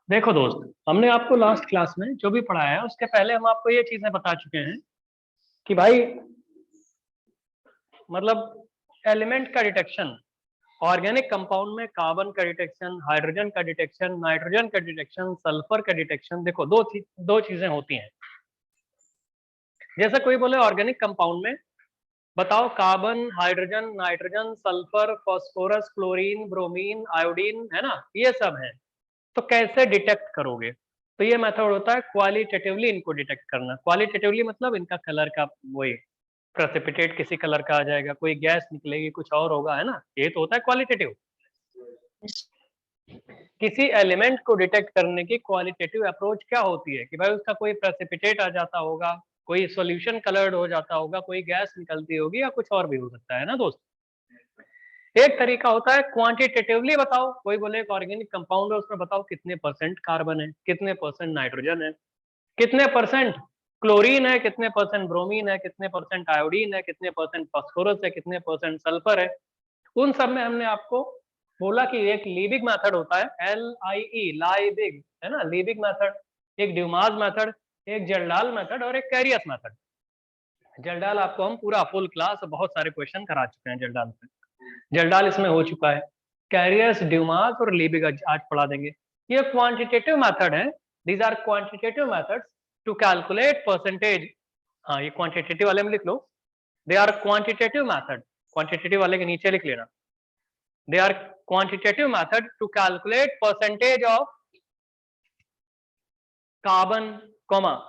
देखो दोस्त, हमने आपको लास्ट क्लास में जो भी पढ़ाया है उसके पहले हम आपको ये चीजें बता चुके हैं कि भाई मतलब एलिमेंट का डिटेक्शन, ऑर्गेनिक कंपाउंड में कार्बन का डिटेक्शन, हाइड्रोजन का डिटेक्शन, नाइट्रोजन का डिटेक्शन, सल्फर का डिटेक्शन। देखो दो चीजें होती हैं। जैसे कोई बोले ऑर्गेनिक कंपाउंड में बताओ carbon, hydrogen, nitrogen, sulphur, phosphorus, chlorine, bromine, iodine, है ना, ये सब है। तो कैसे डिटेक्ट करोगे? तो ये मेथड होता है क्वालिटेटिवली इनको डिटेक्ट करना। क्वालिटेटिवली मतलब इनका कलर का वही प्रेसिपिटेट किसी कलर का आ जाएगा, कोई गैस निकलेगी, कुछ और होगा, है ना, ये तो होता है क्वालिटेटिव। किसी एलिमेंट को डिटेक्ट करने की क्वालिटेटिव अप्रोच क्या होती है कि भाई उसका कोई प्रेसिपिटेट आ जाता होगा, कोई सॉल्यूशन कलर्ड हो जाता होगा, कोई गैस निकलती होगी, या कुछ और भी हो सकता है ना दोस्त। एक तरीका होता है क्वांटिटेटिवली बताओ। कोई बोले एक ऑर्गेनिक कंपाउंड है, उसमें बताओ कितने परसेंट कार्बन है, कितने परसेंट नाइट्रोजन है, कितने परसेंट क्लोरीन है, कितने परसेंट ब्रोमीन है, कितने परसेंट आयोडीन है, कितने परसेंट फास्फोरस है, कितने परसेंट सल्फर है। उन सब में हमने आपको बोला कि एक लीबिग मेथड होता है, LIE, लाइबिग, है ना, लीबिग मेथड, एक ड्यूमास मेथड, एक जर्डाल मेथड और एक कैरियस मेथड। जर्डाल आपको हम पूरा फुल क्लास बहुत सारे क्वेश्चन करा चुके हैं जर्डाल पे, जर्डाल इसमें हो चुका है। कैरियस, ड्यूमास और लीबिग आज पढ़ा देंगे। ये क्वांटिटेटिव मेथड है। These are quantitative methods to calculate percentage. हाँ, ये क्वांटिटेटिव वाले में लिख लो, they are quantitative method. Quantitative वाले के नीचे लिख लेना, they are quantitative method to calculate percentage of carbon,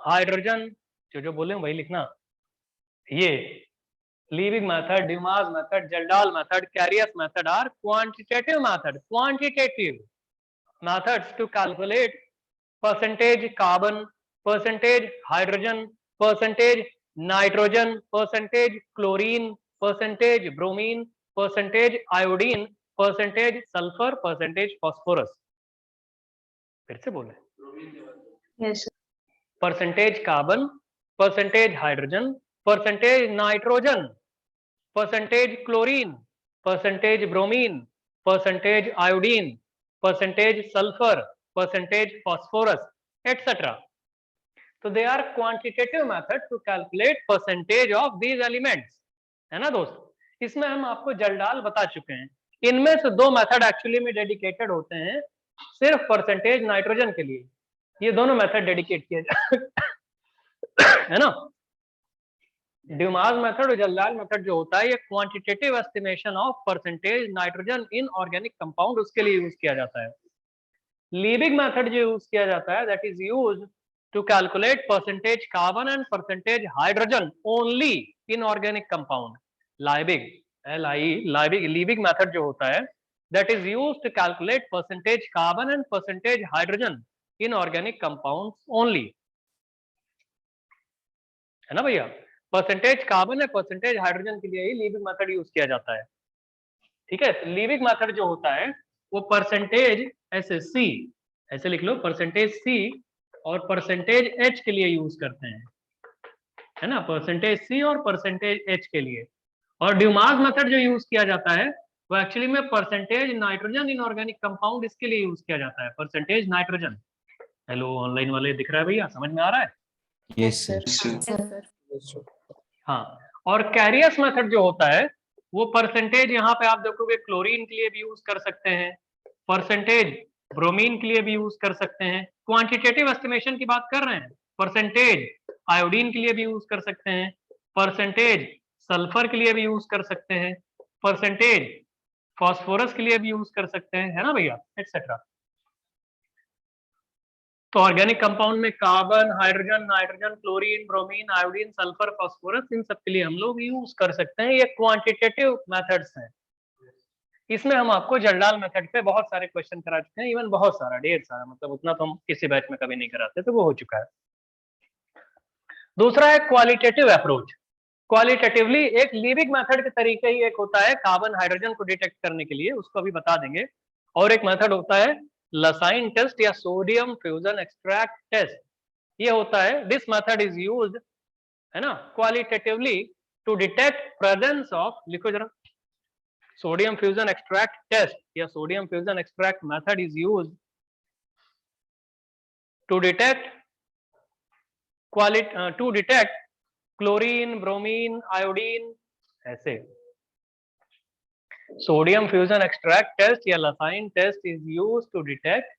hydrogen, जो बोले वही लिखना। ये Liebig method, Dumas method, Kjeldahl method, Carius method are quantitative method, quantitative methods to calculate percentage carbon, percentage hydrogen, percentage nitrogen, percentage chlorine, percentage bromine, percentage iodine, percentage sulfur, percentage phosphorus। फिर से बोले, Yes, sir. Percentage carbon, percentage hydrogen, percentage nitrogen, percentage chlorine, percentage bromine, percentage iodine, percentage sulphur, percentage phosphorus, etcetera. तो they are quantitative method to calculate percentage of these elements, है ना दोस्त। इसमें हम आपको जलडाल बता चुके हैं। इनमें से दो मेथड एक्चुअली में डेडिकेटेड होते हैं सिर्फ परसेंटेज नाइट्रोजन के लिए। ये दोनों मेथड डेडिकेट किए है ना। ड्यूमास मेथड और जल्दाल मेथड जो होता है ये quantitative estimation of percentage nitrogen in organic compound, उसके लिए यूज किया जाता है। लीबिग मेथड जो यूज किया जाता है that is use to calculate percentage carbon and percentage hydrogen only in organic compound. Liebig, LIE, Liebig, Liebig method जो होता है that is use to calculate percentage carbon and percentage hydrogen in organic compound only, है ना भैया। Percentage carbon है, percentage hydrogen के लिए ही leaving method use किया जाता है। ठीक है, लीविंग मेथड जो होता है वो परसेंटेज SC, ऐसे लिख लो, परसेंटेज C और परसेंटेज H के लिए यूज करते हैं, है ना, परसेंटेज C और परसेंटेज H के लिए। और ड्यूमास मेथड जो यूज किया जाता है वो एक्चुअली में percentage nitrogen in organic compound, इसके लिए यूज किया जाता है, परसेंटेज नाइट्रोजन। हेलो ऑनलाइन वाले, दिख रहा है भैया, समझ में आ रहा है? Yes, sir. हाँ, और कैरियस मेथड जो होता है वो परसेंटेज, यहाँ पे आप देखोगे क्लोरीन के लिए भी यूज कर सकते हैं, परसेंटेज ब्रोमीन के लिए भी यूज कर सकते हैं। क्वांटिटेटिव एस्टिमेशन की बात कर रहे हैं। परसेंटेज आयोडीन के लिए भी यूज कर सकते हैं, परसेंटेज सल्फर के लिए भी यूज कर सकते हैं, परसेंटेज फास्फोरस के लिए भी यूज कर सकते हैं, है ना भैया, एक्सेट्रा। तो ऑर्गेनिक कंपाउंड में carbon, hydrogen, nitrogen, chlorine, bromine, iodine, sulphur, phosphorus, इन सब के लिए हम लोग यूज कर सकते हैं। ये क्वांटिटेटिव मेथड्स हैं। इसमें हम आपको जर्डाल मेथड पे बहुत सारे क्वेश्चन करा चुके हैं, इवन बहुत सारा, ढेर सारा, मतलब उतना तो हम किसी बैच में कभी नहीं कराते, तो वो हो चुका है। दूसरा है क्वालिटेटिव अप्रोच। क्वालिटेटिवली एक लीविंग मेथड के तरीके ही एक होता है कार्बन हाइड्रोजन को डिटेक्ट करने के लिए, उसको अभी बता देंगे। और एक मेथड होता है लसाइन टेस्ट या सोडियम फ्यूजन एक्सट्रैक्ट टेस्ट। ये होता है, दिस मेथड इज यूज्ड, है ना, qualitatively to detect presence of, लिखो जरा, सोडियम फ्यूजन एक्सट्रैक्ट टेस्ट या sodium fusion extract method is used to detect chlorine, bromine, iodine, ऐसे। सोडियम फ्यूजन एक्सट्रैक्ट टेस्ट या Lassaigne test is used to detect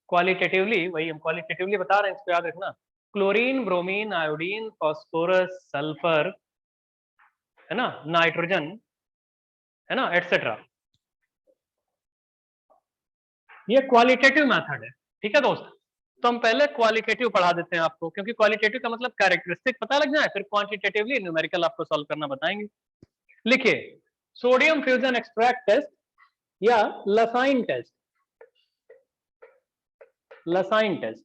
qualitatively, वही हम qualitatively बता रहे हैं, इसको याद रखना। Chlorine, bromine, iodine, phosphorus, sulphur, है ना, नाइट्रोजन, है ना, एटसेट्रा। ये क्वालिटेटिव मेथड है, ठीक है दोस्त। तो हम पहले क्वालिटेटिव पढ़ा देते हैं आपको, क्योंकि क्वालिटेटिव का मतलब कैरेक्टरिस्टिक पता लग जाए, फिर क्वांटिटेटिवली न्यूमेरिकल आपको सॉल्व करना बताएंगे। लिखिए, सोडियम फ्यूजन एक्सट्रैक्ट टेस्ट या Lassaigne test, Lassaigne test,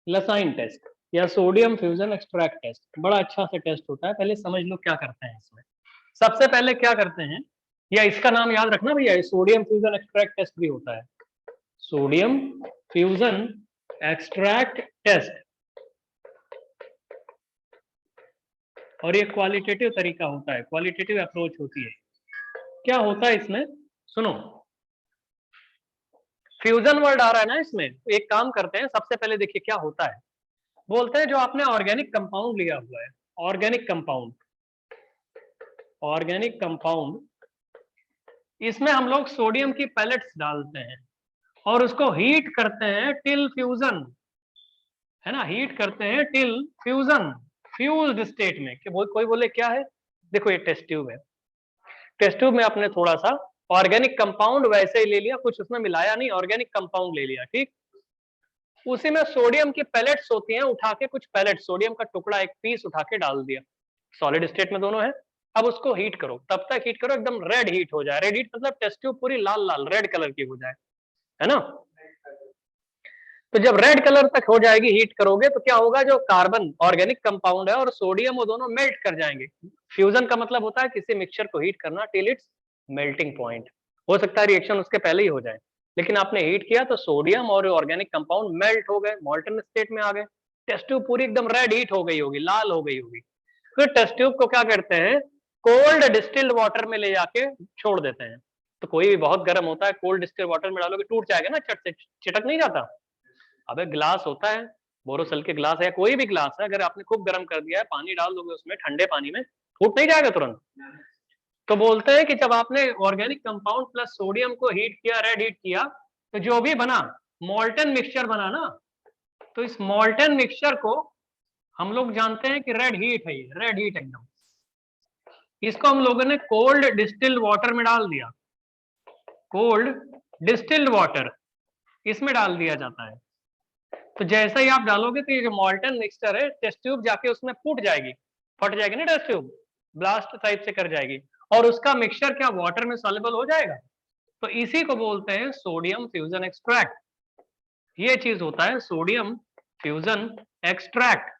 Lassaigne test या सोडियम फ्यूजन एक्सट्रैक्ट टेस्ट बड़ा अच्छा सा टेस्ट होता है। पहले समझ लो क्या करते हैं इसमें। सबसे पहले क्या करते हैं, या इसका नाम याद रखना भैया, सोडियम फ्यूजन एक्सट्रैक्ट टेस्ट भी होता है, सोडियम फ्यूजन एक्सट्रैक्ट टेस्ट। और ये क्वालिटेटिव तरीका होता है, क्वालिटेटिव अप्रोच होती है। क्या होता है इसमें, सुनो, फ्यूजन वर्ड आ रहा है ना इसमें, तो एक काम करते हैं, सबसे पहले देखिए क्या होता है। बोलते हैं जो आपने ऑर्गेनिक कंपाउंड लिया हुआ है, ऑर्गेनिक कंपाउंड, ऑर्गेनिक कंपाउंड, इसमें हम लोग सोडियम की पैलेट्स डालते हैं और उसको हीट करते हैं टिल फ्यूजन, है ना, हीट करते हैं टिल फ्यूजन, फ्यूज्ड स्टेट में। कि कोई बोले क्या है, देखो ये टेस्ट ट्यूब है, टेस्ट ट्यूब में आपने थोड़ा सा ऑर्गेनिक कंपाउंड वैसे ही ले लिया, कुछ उसमें मिलाया नहीं, ऑर्गेनिक कंपाउंड ले लिया, ठीक। उसी में सोडियम की पैलेट्स होती हैं, उठा के कुछ पैलेट, सोडियम का टुकड़ा एक पीस उठा के डाल दिया, सॉलिड स्टेट में दोनों है। अब उसको हीट करो, तब तक हीट करो एकदम रेड हीट हो जाए, रेड हीट मतलब टेस्ट ट्यूब पूरी लाल लाल रेड कलर की हो जाए, है ना। तो जब रेड कलर तक हो जाएगी, हीट करोगे तो क्या होगा, जो कार्बन ऑर्गेनिक कंपाउंड है और सोडियम वो दोनों मेल्ट कर जाएंगे। फ्यूजन का मतलब होता है किसी मिक्सचर को हीट करना टिल इट्स मेल्टिंग पॉइंट। हो सकता है रिएक्शन उसके पहले ही हो जाए, लेकिन आपने हीट किया तो सोडियम और ऑर्गेनिक कंपाउंड मेल्ट हो गए, मॉल्टन स्टेट में आ गए, टेस्ट ट्यूब पूरी एकदम रेड हीट हो गई होगी, लाल हो गई होगी। फिर टेस्ट ट्यूब को क्या करते हैं, कोल्ड डिस्टिल्ड वाटर में ले जाके छोड़ देते हैं। तो कोई भी बहुत गर्म होता है, कोल्ड डिस्टिल्ड वाटर में डालोगे टूट जाएगा ना, चट से चिटक नहीं जाता। अबे ग्लास होता है, बोरोसिल के ग्लास है, कोई भी ग्लास है, अगर आपने खूब गर्म कर दिया है, पानी डाल दोगे उसमें ठंडे पानी में, फूट नहीं जाएगा तुरंत। तो बोलते हैं कि जब आपने ऑर्गेनिक कंपाउंड प्लस सोडियम को हीट किया, रेड हीट किया, तो जो भी बना मॉल्टन मिक्सचर बना ना, तो इस मॉल्टन मिक्सचर को हम लोग जानते हैं कि रेड हीट है, ये रेड हीट एकदम। इसको हम लोगों ने कोल्ड डिस्टिल्ड वाटर में डाल दिया, कोल्ड डिस्टिल्ड वाटर इसमें डाल दिया जाता है। तो जैसे ही आप डालोगे तो ये जो मॉल्टन मिक्सचर है, टेस्ट ट्यूब जाके उसमें फूट जाएगी, फट जाएगी ना टेस्ट ट्यूब, ब्लास्ट टाइप से कर जाएगी, और उसका मिक्सचर क्या वाटर में सॉल्युबल हो जाएगा। तो इसी को बोलते हैं सोडियम फ्यूजन एक्सट्रैक्ट। ये चीज होता है सोडियम फ्यूजन एक्सट्रैक्ट।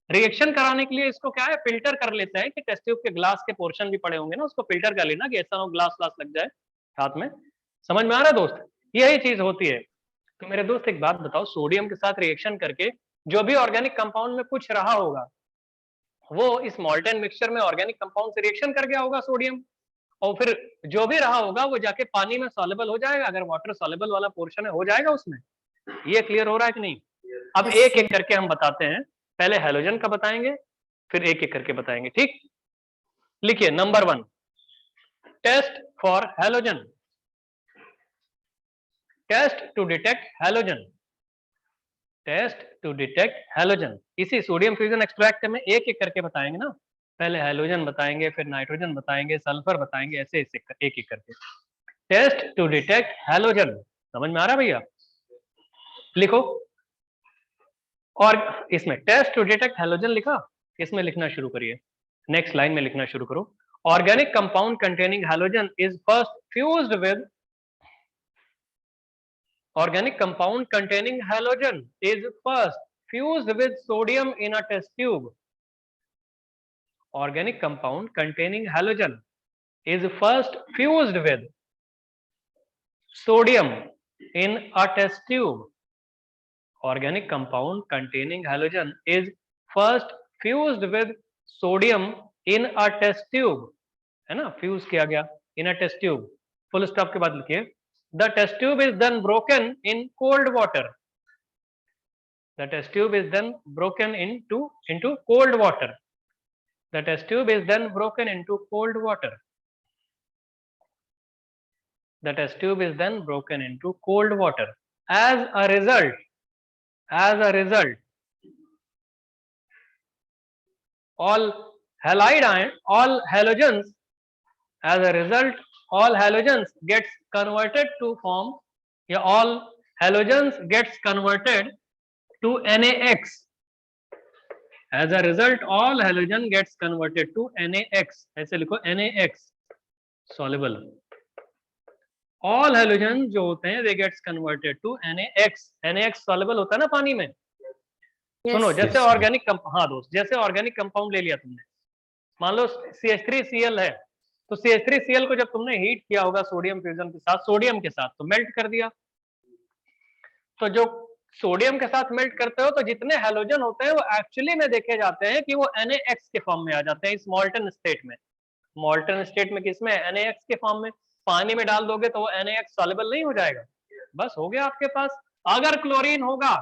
रिएक्शन कराने के लिए इसको क्या है, फिल्टर कर लेते हैं, कि टेस्ट ट्यूब के ग्लास के पोर्शन भी पड़े होंगे ना, उसको फिल्टर कर लेना कि ऐसा ना ग्लास ग्लास लग जाए हाथ में। समझ में आ रहा है दोस्त, यही चीज होती है। तो मेरे दोस्त एक बात बताओ, सोडियम के साथ रिएक्शन करके जो भी ऑर्गेनिक कंपाउंड में कुछ रहा होगा, वो इस मॉल्टन मिक्सचर में ऑर्गेनिक कंपाउंड से रिएक्शन कर गया होगा सोडियम, और फिर जो भी रहा होगा वो जाके पानी में सॉल्युबल हो जाएगा, अगर वाटर सॉल्युबल वाला पोर्शन है हो जाएगा उसमें। ये क्लियर हो रहा है कि नहीं। अब एक एक करके हम बताते हैं, पहले हैलोजन का बताएंगे, फिर एक एक करके बताएंगे, ठीक। लिखिए, number 1, test for halogen, test to detect halogen, test to detect halogen. इसी सोडियम फ्यूजन एक्सट्रैक्ट में एक एक करके बताएंगे ना, पहले हैलोजन बताएंगे, फिर नाइट्रोजन बताएंगे, सल्फर बताएंगे, ऐसे एक एक करके। टेस्ट टू डिटेक्ट हैलोजन, समझ में आ रहा है भैया, लिखो। और इसमें टेस्ट टू डिटेक्ट हैलोजन लिखा, इसमें लिखना शुरू करिए, नेक्स्ट लाइन में लिखना शुरू करो। Organic compound containing halogen is first fused with, organic compound containing halogen is first fused with sodium in a test tube. Organic compound containing halogen is first fused with sodium in a test tube. Organic compound containing halogen is first fused with sodium in a test tube, है ना, fuse किया गया in a test tube। Full stop के बाद लिखिए, The test tube is then broken in cold water. The test tube is then broken into cold water. The test tube is then broken into cold water. The test tube is then broken into cold water. As a result, all halogens, as a result, all halogens gets converted to form, all halogens gets converted to NaX. As a result, all halogen gets converted to NaX. ऐसे लिखो NaX, soluble. All halogens जो होते हैं they gets converted to NaX. NaX soluble होता है ना पानी में. सुनो, जैसे ऑर्गेनिक हाँ दोस्त, जैसे ऑर्गेनिक कंपाउंड ले लिया तुमने, मान लो CH3Cl है, तो CH3Cl को जब तुमने हीट किया होगा सोडियम फ्यूजन के साथ, सोडियम के साथ, तो मेल्ट कर दिया. तो जो सोडियम के साथ मेल्ट करते हो तो जितने हैलोजन होते हैं वो एक्चुअली में देखे जाते हैं कि वो NaX के फॉर्म में आ जाते हैं इस मॉल्टन स्टेट में. मॉल्टन स्टेट में किसमें? NaX के फॉर्म में. पानी में डाल दोगे तो वो NaX सॉल्युबल नहीं हो जाएगा, बस हो गया आपके पास. अगर क्लोरीन होगा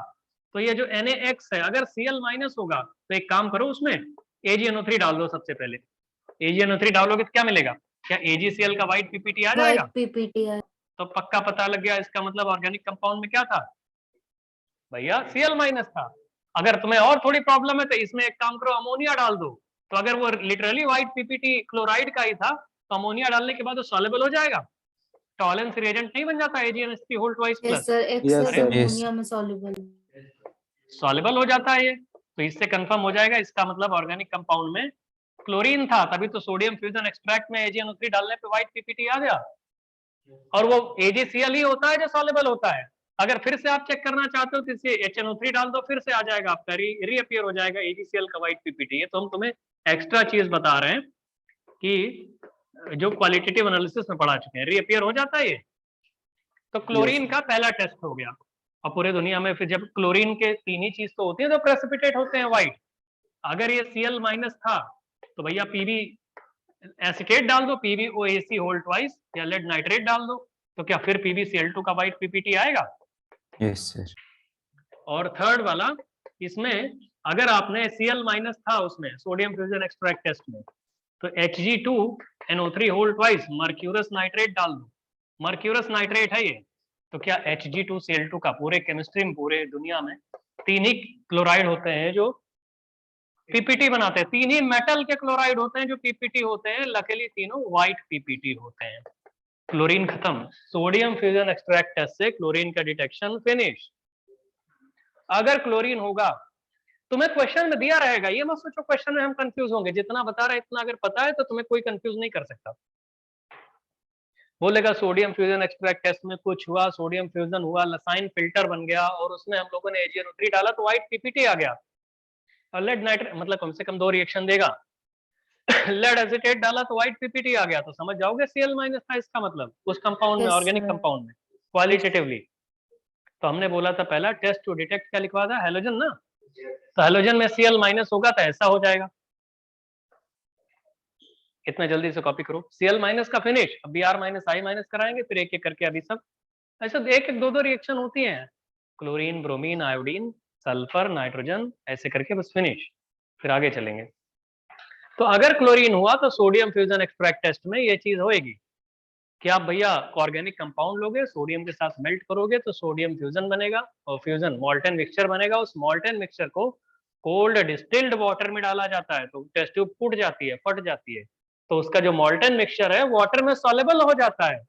तो ये जो NaX है, अगर Cl- होगा तो एक काम करो, उसमें AgNO3 डाल दो. सबसे पहले AgNO3 डालोगे तो क्या मिलेगा? क्या AgCl का व्हाइट पीपीटी आ जाएगा? पीपीटी है तो पक्का पता लग गया. इसका मतलब ऑर्गेनिक कंपाउंड में क्या था भैया? Cl- था. अगर तुम्हें और थोड़ी प्रॉब्लम है तो इसमें एक काम करो, अमोनिया डाल दो. तो अगर वो लिटरली व्हाइट पीपीटी क्लोराइड का ही था तो अमोनिया डालने के बाद वो सॉल्युबल हो जाएगा. टॉलेंस रिएजेंट नहीं बन जाता AgNH3 whole twice plus? Ammonia में सॉल्युबल सॉल्युबल हो जाता है ये. तो इससे कंफर्म हो जाएगा, इसका मतलब ऑर्गेनिक कंपाउंड में क्लोरीन था, तभी तो सोडियम फ्यूजन एक्सट्रैक्ट में AgNO3 डालने पे व्हाइट पीपीटी आ गया. और वो AgCl ही होता है जो सॉल्युबल होता है. अगर फिर से आप चेक करना चाहते हो तो इसे HNO3 डाल दो, फिर से आ जाएगा आपका, रीअपियर हो जाएगा AgCl का व्हाइट पीपीटी. ये तो हम तुम्हें एक्स्ट्रा चीज बता रहे हैं कि जो क्वालिटेटिव एनालिसिस में पढ़ा चुके हैं, रीअपियर हो जाता है ये. तो क्लोरीन का पहला टेस्ट हो गया. और पूरे दुनिया में फिर जब क्लोरीन के तीन ही चीज तो होती है जो प्रेसिपिटेट होते हैं व्हाइट. अगर ये Cl- था तो भैया PB एसिटेट डाल दो, PbOAc होल ट्वाइस, या लेड नाइट्रेट डाल दो, तो क्या फिर PbCl2 का व्हाइट पीपीटी आएगा? Yes sir. और थर्ड वाला, इसमें अगर आपने Cl- था उसमें सोडियम फ्यूजन एक्सट्रैक्ट टेस्ट में, तो Hg2NO3 whole twice mercurous nitrate डाल दो. मर्क्यूरस नाइट्रेट है ये. तो क्या Hg2Cl2 का पूरे केमिस्ट्री में, पूरे दुनिया में तीन ही क्लोराइड होते हैं जो पीपीटी बनाते हैं. तीन ही मेटल के क्लोराइड होते हैं जो पीपीटी होते हैं. लकीली तीनों व्हाइट पीपीटी होते हैं. क्लोरीन खत्म. सोडियम फ्यूजन एक्सट्रैक्ट टेस्ट से क्लोरीन का डिटेक्शन फिनिश. अगर क्लोरीन होगा, तुम्हें क्वेश्चन में दिया रहेगा, ये मत सोचो क्वेश्चन में हम कंफ्यूज होंगे. जितना बता रहे इतना अगर पता है तो तुम्हें कोई कंफ्यूज नहीं कर सकता. बोलेगा सोडियम फ्यूजन एक्सट्रैक्ट टेस्ट में कुछ हुआ, सोडियम फ्यूजन हुआ, लसाइन फिल्टर बन गया और उसमें हम लोगों ने AgNO3 डाला तो व्हाइट पीपीटी आ गया. और लेड नाइट्रेट मतलब कम से कम दो रिएक्शन देगा. लेड एसिटेट डाला तो व्हाइट पीपीटी आ गया, तो समझ जाओगे Cl- था इसका मतलब उस कंपाउंड में, ऑर्गेनिक कंपाउंड में क्वालिटेटिवली. तो हमने बोला था पहला टेस्ट टू डिटेक्ट क्या लिखवा था? हैलोजन ना. तो हैलोजन में Cl- होगा तो ऐसा हो जाएगा. इतना जल्दी से कॉपी करो. Cl- का फिनिश. अब Br- I- कराएंगे, फिर एक एक करके अभी सब ऐसा एक एक दो रिएक्शन होती हैं. Chlorine, bromine, iodine, sulphur, nitrogen, ऐसे करके बस फिनिश. फिर आगे चलेंगे. तो अगर क्लोरीन हुआ तो सोडियम फ्यूजन एक्सट्रैक्ट टेस्ट में ये चीज होएगी कि आप भैया ऑर्गेनिक कंपाउंड लोगे, सोडियम के साथ मेल्ट करोगे तो सोडियम फ्यूजन बनेगा और फ्यूजन मॉल्टन मिक्सचर बनेगा. उस मॉल्टन मिक्सचर को कोल्ड डिस्टिल्ड वाटर में डाला जाता है तो टेस्ट ट्यूब फूट जाती है, फट जाती है. तो उसका जो मॉल्टन मिक्सचर है वाटर में सॉल्युबल हो जाता है,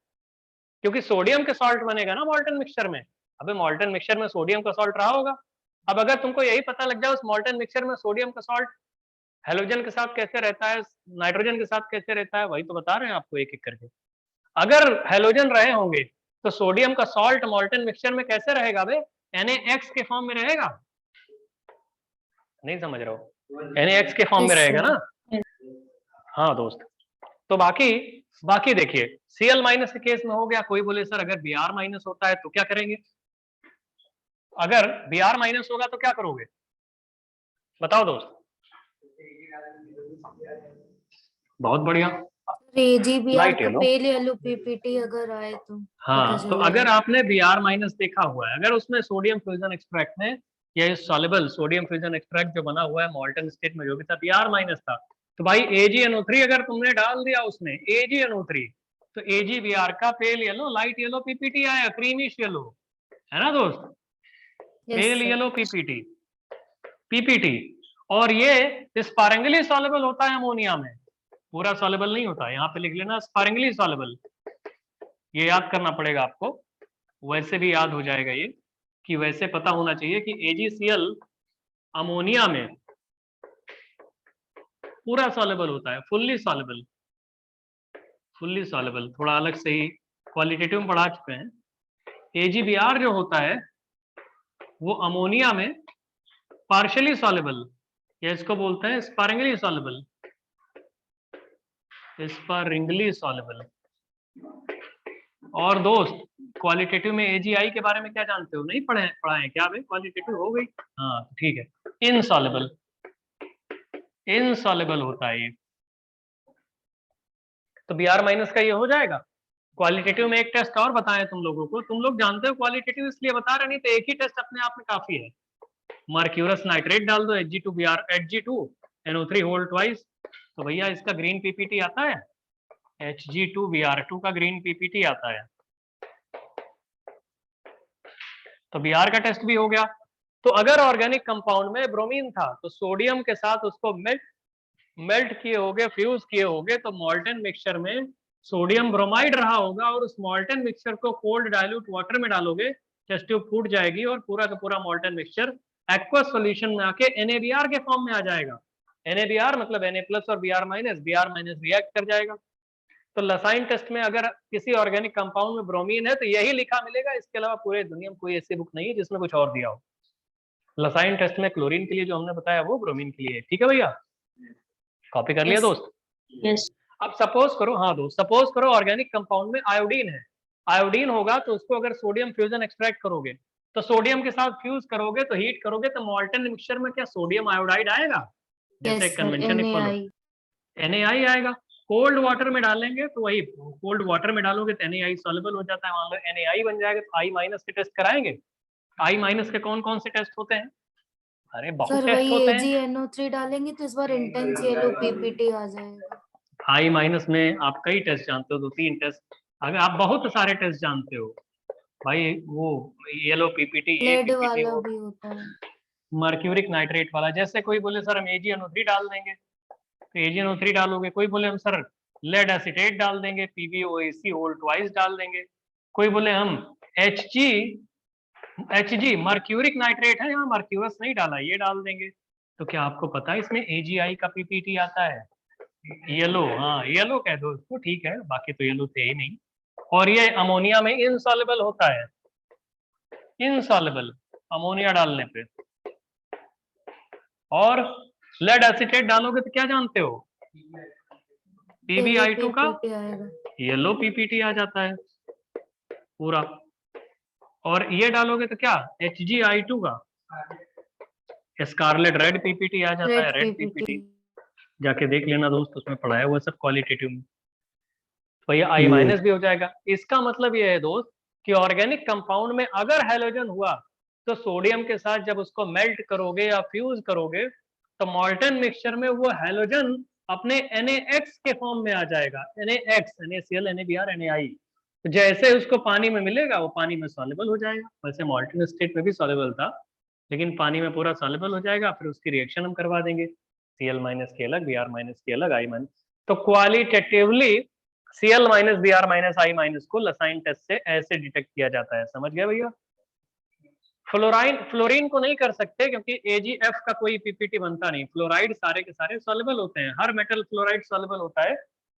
क्योंकि सोडियम के सॉल्ट बनेगा ना मॉल्टन मिक्सचर में. अबे मॉल्टन मिक्सचर में सोडियम का सॉल्ट रहा होगा. अब अगर तुमको यही पता लग जाए उस मॉल्टन मिक्सचर में सोडियम का सॉल्ट हेलोजन के साथ कैसे रहता है, नाइट्रोजन के साथ कैसे रहता है, वही तो बता रहे हैं आपको एक एक करके. अगर हेलोजन रहे होंगे तो सोडियम का सॉल्ट मॉल्टन मिक्सचर में कैसे रहेगा बे? NaX के फॉर्म में रहेगा. नहीं समझ रहे हो? NaX के फॉर्म में रहेगा ना. हाँ दोस्त. तो बाकी देखिए Cl- के केस में हो गया. कोई बोले सर अगर Br- होता है तो क्या करेंगे? अगर Br- होगा तो क्या करोगे बताओ दोस्त? बहुत बढ़िया. AgBr लाइट का येलो। पेल येलो पीपीटी अगर आए तो हाँ, पता तो चलेगा। अगर आपने Br माइनस देखा हुआ है, अगर उसमें सोडियम फ्यूजन एक्सट्रैक्ट में या सॉल्युबल सोडियम फ्यूजन एक्सट्रैक्ट जो बना हुआ है मॉल्टन स्टेट में जो भी था Br माइनस था, तो भाई AgNO3 अगर तुमने डाल दिया उसमें AgNO3, तो AgBr का pale yellow light yellow PPT आया, क्रीमिश येलो, है ना दोस्त? Pale yellow PPT PPT. और ये स्पारेंगली सॉल्युबल होता है अमोनिया में, पूरा सॉल्युबल नहीं होता। यहाँ पे लिख लेना स्पारेंगली सॉल्युबल, ये याद करना पड़ेगा आपको, वैसे भी याद हो जाएगा ये, कि वैसे पता होना चाहिए कि AgCl अमोनिया में पूरा सॉल्युबल होता है, फुल्ली सॉल्युबल, फुल्ली सॉल्युबल। थोड़ा अलग से ही क्वालिटेटिव में पढ़ा चुके हैं। AgBr जो होता है वो अमोनिया में पार्शियली सॉल्युबल, या इसको बोलते हैं स्पारेंगली सॉल्युबल, स्पारेंगली सॉल्युबल। और दोस्त क्वालिटेटिव में AgI के बारे में क्या जानते हो? नहीं पढ़ा है क्या भाई? क्वालिटेटिव हो गई, हाँ ठीक है। इनसॉल्युबल, इनसॉल्युबल होता है ये। तो Br माइनस का ये हो जाएगा। क्वालिटेटिव में एक टेस्ट और बताएं तुम लोगों को, तुम लोग जानते हो क्वालिटेटिव इसलिए बता रहे, नहीं तो एक ही टेस्ट अपने आप में काफी है। मर्क्यूरस नाइट्रेट डाल दो, Hg2 होल ट्वाइस, तो भैया इसका ग्रीन पीपीटी आता है, Hg2Br2 का ग्रीन पीपीटी आता है। तो Br का टेस्ट भी हो गया। तो अगर ऑर्गेनिक कंपाउंड में ब्रोमीन था तो सोडियम के साथ उसको मेल्ट किए होगे, फ्यूज किए होगे, तो मॉल्टन मिक्सचर में सोडियम ब्रोमाइड रहा होगा, और उस मॉल्टन मिक्सचर को कोल्ड डाइल्यूट वाटर में डालोगे, टेस्ट ट्यूब फूट जाएगी और पूरा का पूरा मॉल्टन मिक्सचर एक्वस सॉल्यूशन में आके NaBr के फॉर्म में आ जाएगा। NaBr मतलब Na+ और Br माइनस रिएक्ट कर जाएगा। तो लसाइन टेस्ट में अगर किसी ऑर्गेनिक कंपाउंड में ब्रोमीन है तो यही लिखा मिलेगा, इसके अलावा पूरे दुनिया में कोई ऐसी बुक नहीं है जिसमें कुछ और दिया हो। लसाइन टेस्ट में क्लोरीन के लिए जो हमने बताया वो ब्रोमीन के लिए, ठीक है भैया? कॉपी कर लिया दोस्त? यस। अब सपोज करो, हाँ दोस्त, सपोज करो ऑर्गेनिक कंपाउंड में आयोडीन है। आयोडीन होगा तो उसको अगर सोडियम फ्यूजन एक्सट्रैक्ट करोगे, तो सोडियम के साथ फ्यूज करोगे, तो हीट करोगे, तो मॉल्टन मिक्सचर में क्या सोडियम आयोडाइड आएगा? जैसे कन्वेंशन फॉलो, NaI आएगा। कोल्ड वाटर में डालेंगे तो वही, कोल्ड वाटर में डालोगे तो NaI सॉल्युबल हो जाता है, मान लो NaI बन जाएगा। तो I माइनस के टेस्ट कराएंगे। I माइनस के कौन कौन से टेस्ट होते हैं? अरे बहुत सर टेस्ट वही होते हैं। AgNO3 डालेंगे तो इस बार इंटेंस येलो पीपीटी आ जाएगा। I माइनस में आप कई टेस्ट जानते हो, 2-3 टेस्ट, अगर आप बहुत सारे टेस्ट जानते हो भाई, वो येलो पीपीटी, ये लेड पीपीटी, वाला वो भी होता है। मर्क्यूरिक नाइट्रेट वाला। जैसे कोई बोले सर हम AgNO3 डाल देंगे, तो AgNO3 डालोगे। कोई बोले हम सर लेड एसिटेट डाल देंगे, PbOAc होल ट्वाइस डाल देंगे। कोई बोले हम Hg मर्क्यूरिक नाइट्रेट है, यहाँ मर्क्यूरस नहीं डाला, ये डाल देंगे। तो क्या आपको पता है इसमें AgI का पीपीटी आता है? येलो, हाँ येलो कह दो उसको, ठीक है, बाकी तो येलो थे ही नहीं। और ये अमोनिया में इनसॉल्युबल होता है, इनसॉल्युबल अमोनिया डालने पे। और लेड एसिटेट डालोगे तो क्या जानते हो? PbI2 का येलो पीपीटी आ जाता है पूरा। और ये डालोगे तो क्या? HgI2 का स्कारलेट रेड पीपीटी आ जाता है, रेड पीपीटी। जाके देख लेना दोस्त, उसमें पढ़ाया हुआ सब क्वालिटेटिव में। तो ये I माइनस भी हो जाएगा। इसका मतलब ये है दोस्त कि ऑर्गेनिक कंपाउंड में अगर हैलोजन हुआ तो सोडियम के साथ जब उसको मेल्ट करोगे या फ्यूज करोगे, तो मॉल्टन मिक्सचर में वो हैलोजन अपने NaX के फॉर्म में आ जाएगा। NaX, NaCl, NaBr, NaI। तो जैसे उसको पानी में मिलेगा वो पानी में सॉल्युबल हो जाएगा। वैसे मॉल्टन स्टेट में भी सॉल्युबल था, लेकिन पानी में पूरा सॉल्युबल हो जाएगा। फिर उसकी रिएक्शन हम करवा देंगे, Cl माइनस के अलग, Br माइनस के अलग, I माइनस। तो qualitatively Cl minus Br minus I minus को लसाइन टेस्ट से ऐसे डिटेक्ट किया जाता है। समझ गए भैया? फ्लोरीन को नहीं कर सकते क्योंकि AgF का कोई पीपीटी बनता नहीं। फ्लोराइड सारे के सारे सॉल्युबल होते हैं, हर मेटल फ्लोराइड सॉल्युबल होता है,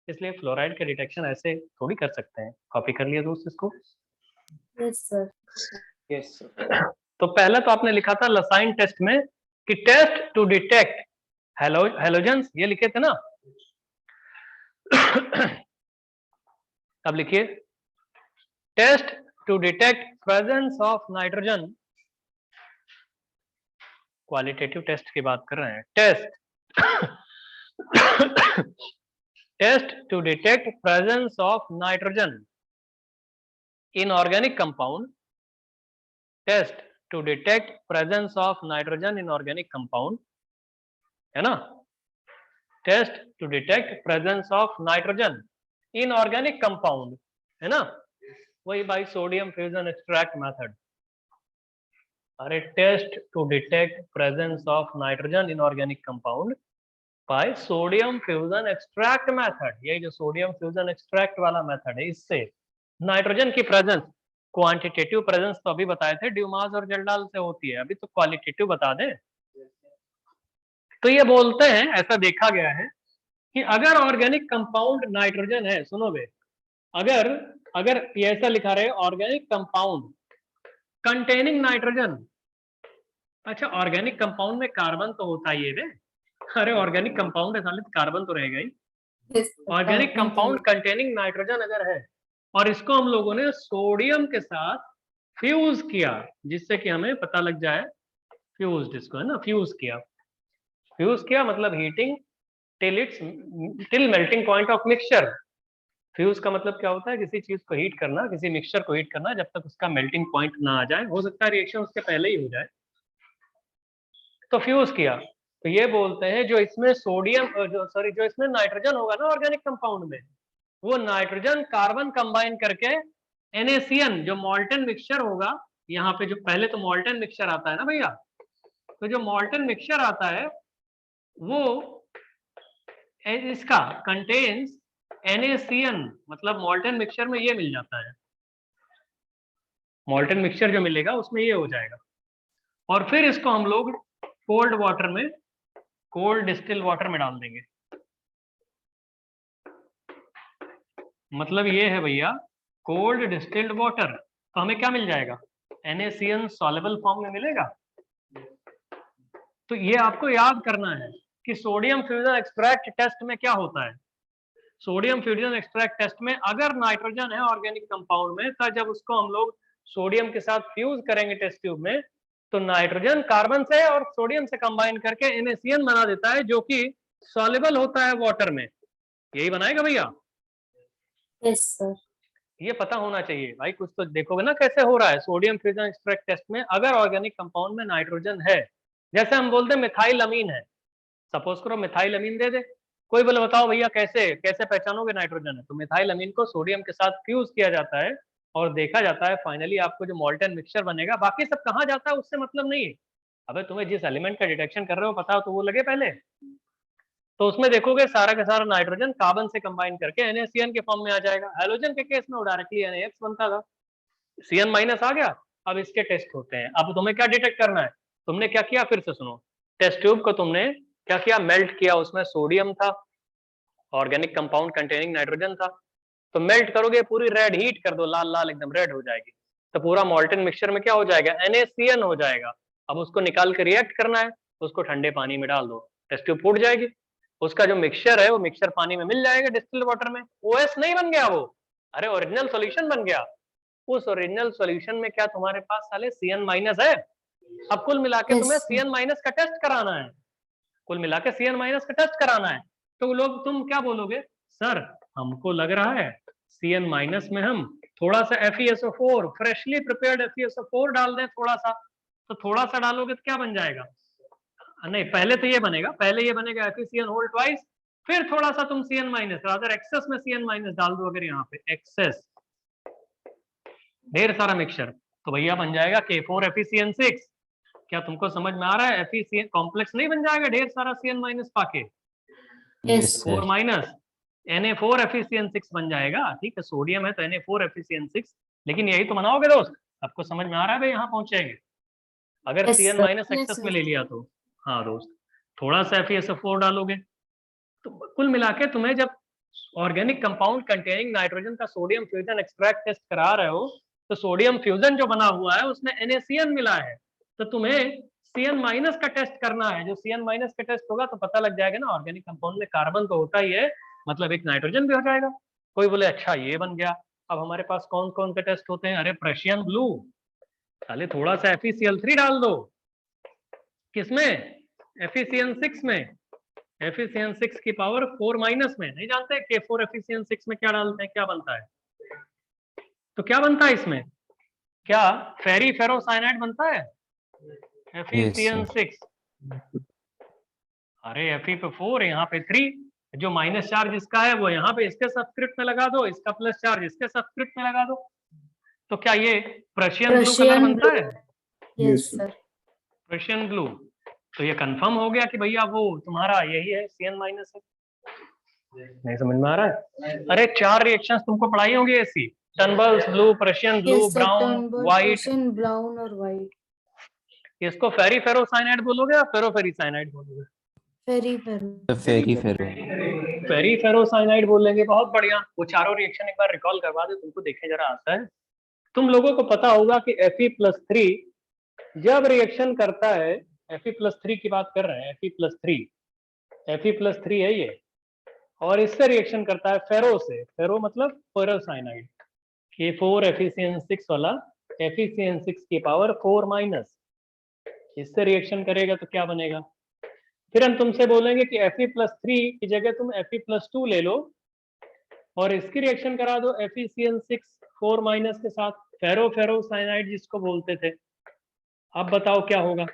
इसलिए फ्लोराइड का डिटेक्शन ऐसे थोड़ी कर सकते हैं। कॉपी कर लिया दोस्त इसको? Yes sir. Yes sir. तो पहले तो आपने लिखा था लसाइन टेस्ट में कि टेस्ट टू डिटेक्ट हैलोजेंस, ये लिखे थे ना? अब लिखिए test to detect presence of nitrogen. Qualitative test की बात कर रहे हैं। Test test to detect presence of nitrogen in organic compound, test to detect presence of nitrogen in organic compound, है ना, test to detect presence of nitrogen in organic compound, है ना, वही by sodium fusion extract method. अरे test to detect presence of nitrogen in organic compound by sodium fusion extract method, ये जो sodium fusion extract वाला method है, इससे nitrogen की प्रेजेंस, क्वांटिटेटिव प्रेजेंस तो अभी बताए थे ड्यूमास और जल्डाल से होती है, अभी तो क्वालिटेटिव बता दें। तो ये बोलते हैं, ऐसा देखा गया है कि अगर ऑर्गेनिक कंपाउंड नाइट्रोजन है, सुनो बे, अगर अगर ये ऐसा लिखा रहे ऑर्गेनिक कंपाउंड कंटेनिंग नाइट्रोजन, अच्छा ऑर्गेनिक कंपाउंड में कार्बन तो होता ही है बे, अरे ऑर्गेनिक कंपाउंड है साले, कार्बन तो रहेगा ही। ऑर्गेनिक कंपाउंड कंटेनिंग नाइट्रोजन अगर है और इसको हम लोगों ने सोडियम के साथ फ्यूज किया, जिससे कि हमें पता लग जाए, फ्यूज इसको, है ना, फ्यूज किया मतलब heating till melting point of mixture. Fuse का मतलब क्या होता है, किसी चीज को हीट करना, किसी मिक्सचर को हीट करना जब तक उसका मेल्टिंग पॉइंट ना आ जाए, हो सकता है रिएक्शन उसके पहले ही हो जाए, तो फ्यूज किया। तो ये बोलते हैं जो इसमें सोडियम जो इसमें नाइट्रोजन होगा ना ऑर्गेनिक कंपाउंड में, वो नाइट्रोजन कार्बन कंबाइन करके NaCN जो मॉल्टन मिक्सचर होगा, यहाँ पे जो पहले तो मॉल्टन मिक्सचर आता है ना भैया, तो जो मॉल्टन मिक्सचर आता है वो इसका कंटेन्स NaCN, मतलब मॉल्टन मिक्सचर में ये मिल जाता है, मॉल्टन मिक्सचर जो मिलेगा उसमें ये हो जाएगा, और फिर इसको हम लोग कोल्ड वाटर में, कोल्ड डिस्टिल वाटर में डाल देंगे। मतलब ये है भैया कोल्ड डिस्टिल्ड वाटर, तो हमें क्या मिल जाएगा, NaCN सॉल्युबल फॉर्म में मिलेगा। तो ये आपको याद करना है कि सोडियम फ्यूजन एक्सट्रैक्ट टेस्ट में क्या होता है, सोडियम फ्यूजन एक्सट्रैक्ट टेस्ट में अगर नाइट्रोजन है ऑर्गेनिक कंपाउंड में, तो जब उसको हम लोग सोडियम के साथ फ्यूज करेंगे टेस्ट ट्यूब में, तो नाइट्रोजन कार्बन से और सोडियम से कंबाइन करके NaCN बना देता है, जो कि सॉल्युबल होता है वाटर में, यही बनाएगा भैया। Yes sir. ये पता होना चाहिए भाई, कुछ तो देखोगे ना कैसे हो रहा है सोडियम फ्यूजन एक्सट्रैक्ट टेस्ट में, अगर ऑर्गेनिक कंपाउंड में नाइट्रोजन है, जैसे हम बोलते हैं मिथाइल अमीन है, सपोज करो मिथाइल अमीन दे दे, कोई बोले बताओ भैया कैसे कैसे पहचानोगे नाइट्रोजन है, तो मिथाइल अमीन को सोडियम के साथ फ्यूज किया जाता है और देखा जाता है, फाइनली आपको जो मॉल्टन मिक्सचर बनेगा, बाकी सब कहाँ जाता है उससे मतलब नहीं है, अबे तुम्हें जिस एलिमेंट का डिटेक्शन कर रहे हो पता हो तो वो लगे पहले, तो उसमें देखोगे सारा का सारा नाइट्रोजन कार्बन से कंबाइन करके NaCN के फॉर्म में आ जाएगा। हैलोजन के केस में वो डायरेक्टली NaX बनता था, Cn माइनस आ गया। अब इसके टेस्ट होते हैं, अब तुम्हें क्या डिटेक्ट करना है, तुमने क्या किया, फिर से सुनो, टेस्ट ट्यूब को तुमने क्या किया, मेल्ट किया, उसमें सोडियम था, ऑर्गेनिक कंपाउंड कंटेनिंग नाइट्रोजन था, तो मेल्ट करोगे, पूरी रेड हीट कर दो, लाल लाल एकदम रेड हो जाएगी, तो पूरा मॉल्टन मिक्सचर में क्या हो जाएगा, NaCN हो जाएगा। अब उसको निकाल के रिएक्ट करना है, उसको ठंडे पानी में डाल दो, टेस्ट ट्यूब फूट जाएगी, उसका जो मिक्सचर है वो मिक्सचर पानी में मिल जाएगा डिस्टिल्ड वाटर में, OS नहीं बन गया वो, अरे ओरिजिनल सॉल्यूशन बन गया। उस ओरिजिनल सॉल्यूशन में क्या तुम्हारे पास साले Cn माइनस है, अब कुल मिला के तुम्हें Cn माइनस का टेस्ट कराना है, कुल मिला के Cn माइनस का टेस्ट कराना है, तो लोग तुम क्या बोलोगे, सर हमको लग रहा है Cn माइनस में हम थोड़ा सा FeSO4 फ्रेशली प्रिपेयर्ड FeSO4 डाल दें थोड़ा सा, तो थोड़ा सा डालोगे तो क्या बन जाएगा, नहीं पहले तो ये बनेगा, पहले ये बनेगा FeCN होल ट्वाइस, फिर थोड़ा सा तुम Cn माइनस, रादर एक्सेस में Cn माइनस डाल दो, अगर यहाँ पे एक्सेस ढेर सारा मिक्सचर, तो भैया बन जाएगा K4FeCN6। क्या तुमको समझ में आ रहा है, FeCN कॉम्प्लेक्स नहीं बन जाएगा ढेर सारा Cn माइनस पाके, यस 4 माइनस Na4FeCN6 बन जाएगा, ठीक है, सोडियम है तो Na4FeCN6, लेकिन यही तो बनाओगे दोस्त, आपको समझ में आ रहा है भाई, यहाँ पहुंचेंगे अगर Cn माइनस एक्सेस में ले लिया तो, हाँ दोस्त, थोड़ा सा FeSO4 डालोगे, तो कुल मिला के तुम्हें जब ऑर्गेनिक कंपाउंड कंटेनिंग नाइट्रोजन का सोडियम फ्यूजन एक्सट्रैक्ट टेस्ट करा रहे हो, तो सोडियम फ्यूजन जो बना हुआ है उसमें NaCN मिला है, तो तुम्हें Cn माइनस का टेस्ट करना है, जो Cn माइनस का टेस्ट होगा तो पता लग जाएगा ना, ऑर्गेनिक कंपाउंड में कार्बन तो होता ही है, मतलब एक नाइट्रोजन भी हो जाएगा। कोई बोले अच्छा ये बन गया, अब हमारे पास कौन कौन से टेस्ट होते हैं, अरे प्रेशियन ब्लू, खाली थोड़ा सा FeCl3 डाल दो, किसमें, FeCN6 में, Fe(6) की पावर 4 माइनस में, नहीं जानते K4 Fe(6) में क्या डालते हैं, क्या बनता है? तो क्या बनता है इसमें, क्या फेरी फेरोसाइनाइड बनता है Fe(6)? अरे Fe पे 4, यहाँ पे 3, जो माइनस चार्ज इसका है वो यहाँ पे इसके सबस्क्रिप्ट में लगा दो, इसका प्लस चार्ज इसके सबस्क्रिप्ट में लगा दो, तो क्या ये प्रशियन ब्लू कलर बनता है? Yes sir. Prussian blue. तो ये कंफर्म हो गया कि भैया वो तुम्हारा यही है, Cn माइनस है। नहीं समझ में आ रहा है? अरे 4 रिएक्शंस तुमको पढ़ाई होंगी ऐसी, Turnbull's blue, Prussian blue, yes sir, brown, Turnbull, white. Persian brown और व्हाइट। इसको फेरी फेरोसाइनाइड बोलोगे या फेरोफेरीसाइनाइड बोलोगे? फेरी फेरो। फेरी फेरो फेरी फेरोसाइनाइड बोलेंगे, बहुत बढ़िया। वो चारों रिएक्शन एक बार रिकॉल करवा दे तुमको, देखे जरा आता है। तुम लोगों को पता होगा कि Fe+3 जब रिएक्शन करता है, Fe+3 की बात कर रहे हैं, Fe+3 है ये, और इससे रिएक्शन करता है फेरो से, फेरो मतलब फेरोसाइनाइड, K4 Fe(6) वाला Fe(6) की पावर 4 माइनस, इससे रिएक्शन करेगा तो क्या बनेगा? फिर हम तुमसे बोलेंगे कि Fe+3 की जगह तुम Fe+2 ले लो और इसकी रिएक्शन करा दो Fe(6) 4 माइनस के साथ, फेरो फेरोसाइनाइड जिसको बोलते थे। अब बताओ क्या होगा?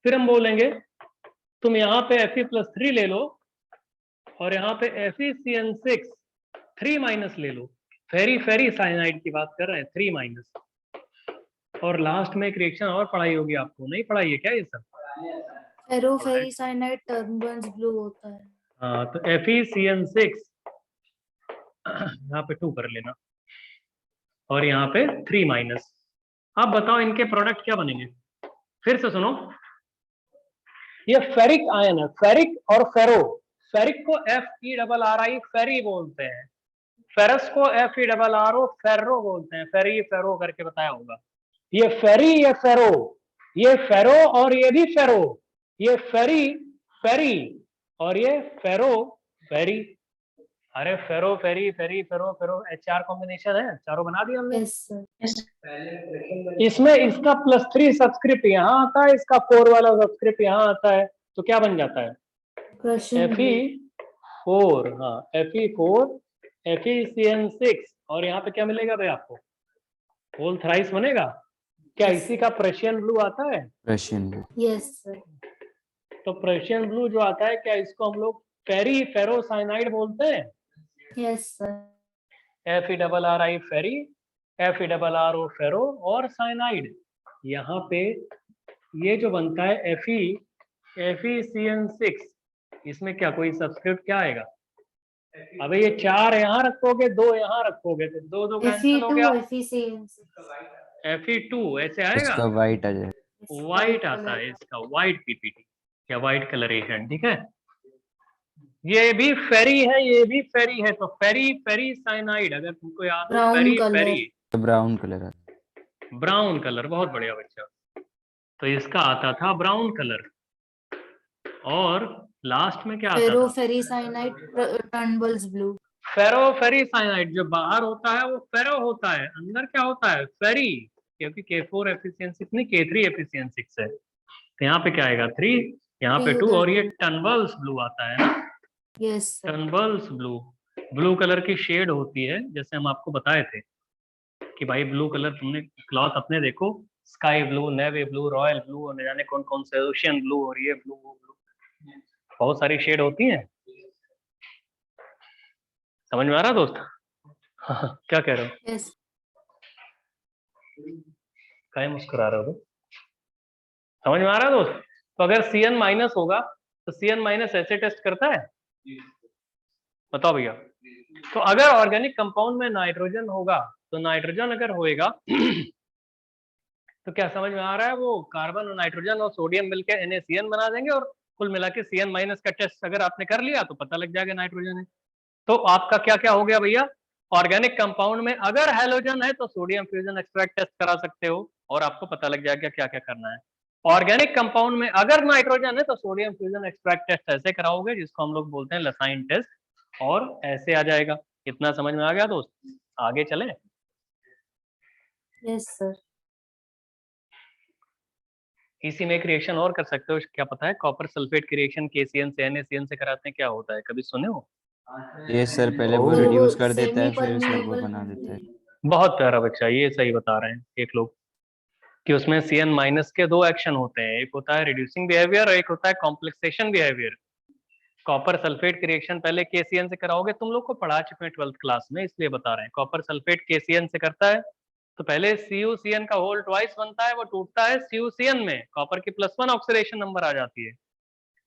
फिर हम बोलेंगे तुम यहाँ पे Fe+3 ले लो और यहाँ पे Fe(6) 3 माइनस ले लो, फेरी फेरी साइनाइड की बात कर रहे हैं, 3 माइनस। और लास्ट में एक रिएक्शन और पढ़ाई होगी आपको, नहीं पढ़ाई है क्या ये सब? फेरोफेरीसाइनाइड टर्नबल्स ब्लू होता है। हाँ, तो Fe(6) यहाँ पे 2 कर लेना और यहाँ पे 3 माइनस। अब बताओ इनके प्रोडक्ट क्या बनेंगे? फिर से सुनो, ये फेरिक आयन है, फेरिक और फेरो। फेरिक को Fe(RRI) फेरी बोलते हैं, फेरस को Fe(RRO) फेर्रो बोलते हैं, फेरी फेरो करके बताया होगा। ये फेरी, ये फेरो, ये फेरो और ये भी फेरो, ये फेरी फेरी और ये फेरो फेरी। अरे फेरो फेरी फेरी फेरो फेरो, HR कॉम्बिनेशन है, चारों बना दिया हमने। Yes sir. इसमें इसका +3 सबस्क्रिप्ट यहाँ आता है, इसका 4 वाला सबस्क्रिप्ट यहाँ आता है, तो क्या बन जाता है? Fe4, हाँ Fe4 Fe(6) और यहाँ पे क्या मिलेगा भाई आपको? होल थ्राइस बनेगा। क्या Yes. इसी का प्रशियन ब्लू आता है? Russian blue. Yes sir. तो प्रशियन ब्लू जो आता है, क्या इसको हम लोग फेरी फेरोसाइनाइड बोलते हैं? Yes sir. Fe(RRI) फेरी, Fe(RRO) फेरो और साइनाइड। यहाँ पे ये जो बनता है Fe(6), इसमें क्या कोई सबस्क्रिप्ट क्या आएगा? अबे ये 4 यहाँ रखोगे, 2 यहाँ रखोगे, तो 2 2 कैंसिल हो गया। Fe2 ऐसे आएगा, इसका वाइट आ जाए। व्हाइट आता है इसका, व्हाइट पीपीटी या व्हाइट कलरेशन, ठीक है। ये भी फेरी है, ये भी फेरी है, तो फेरी फेरी साइनाइड, अगर तुमको याद हो, Brown फेरी color. फेरी, ब्राउन कलर आता है। ब्राउन कलर, बहुत बढ़िया बच्चा। तो इसका आता था ब्राउन कलर, और लास्ट में क्या आता था? फेरोफेरीसाइनाइड टर्नबल्स ब्लू। फेरो फेरी साइनाइड, जो बाहर होता है वो फेरो होता है, अंदर क्या होता है? फेरी, क्योंकि K4 Fe(6) नहीं, K3 Fe(6) है, तो यहाँ पे क्या आएगा? 3, यहाँ पे 2, और ये टनबल्स ब्लू आता है ना। Yes sir. Turnbull's blue, blue colour की शेड होती है, जैसे हम आपको बताए थे कि भाई ब्लू कलर तुमने क्लॉथ अपने देखो, sky blue, navy blue, royal blue, और न जाने कौन कौन से, ओशियन ब्लू, और ये ब्लू, बहुत सारी शेड होती हैं। समझ में आ रहा दोस्त? क्या कह रहे हो? यस। काहे मुस्कुरा रहे हो? समझ में आ रहा है दोस्त? तो अगर Cn माइनस होगा तो Cn माइनस ऐसे टेस्ट करता है, बताओ भैया। तो अगर ऑर्गेनिक कंपाउंड में नाइट्रोजन होगा, तो नाइट्रोजन अगर होएगा तो क्या समझ में आ रहा है, वो कार्बन और नाइट्रोजन और सोडियम मिलकर NaCN बना देंगे, और कुल मिला के Cn माइनस का टेस्ट अगर आपने कर लिया तो पता लग जाएगा नाइट्रोजन है। तो आपका क्या क्या हो गया भैया? ऑर्गेनिक कंपाउंड में अगर हैलोजन है तो सोडियम फ्यूजन एक्सट्रैक्ट टेस्ट करा सकते हो, और आपको पता लग जाएगा क्या क्या करना है। ऑर्गेनिक कंपाउंड में अगर नाइट्रोजन है तो सोडियम फ्यूजन एक्सट्रैक्ट टेस्ट ऐसे कराओगे, जिसको हम लोग बोलते हैं लसाइन टेस्ट, और ऐसे आ जाएगा। इतना समझ में आ गया दोस्त? आगे चले? Yes sir. इसी में एक रिएक्शन और कर सकते हो, क्या पता है, कॉपर सल्फेट की रिएक्शन KCN से NaCN से कराते हैं, क्या होता है, कभी सुने हो? ये सर पहले वो ओह। सर वो रिड्यूस कर देता सेमी है फिर सर वो परमिएबल बना देता है। बहुत प्यारा बच्चा, ये सही बता रहे हैं एक लोग कि उसमें CN माइनस के दो एक्शन होते हैं, एक होता है रिड्यूसिंग बिहेवियर और एक होता है कॉम्प्लेक्सेशन बिहेवियर। कॉपर सल्फेट की रिएक्शन पहले KCN से कराओगे, तुम लोग को पढ़ा चुके हैं 12th क्लास में, इसलिए बता रहे हैं। कॉपर सल्फेट KCN से करता है तो पहले CuCN का होल ट्वाइस बनता है, वो टूटता है CuCN में, कॉपर की +1 ऑक्सीडेशन नंबर आ जाती है।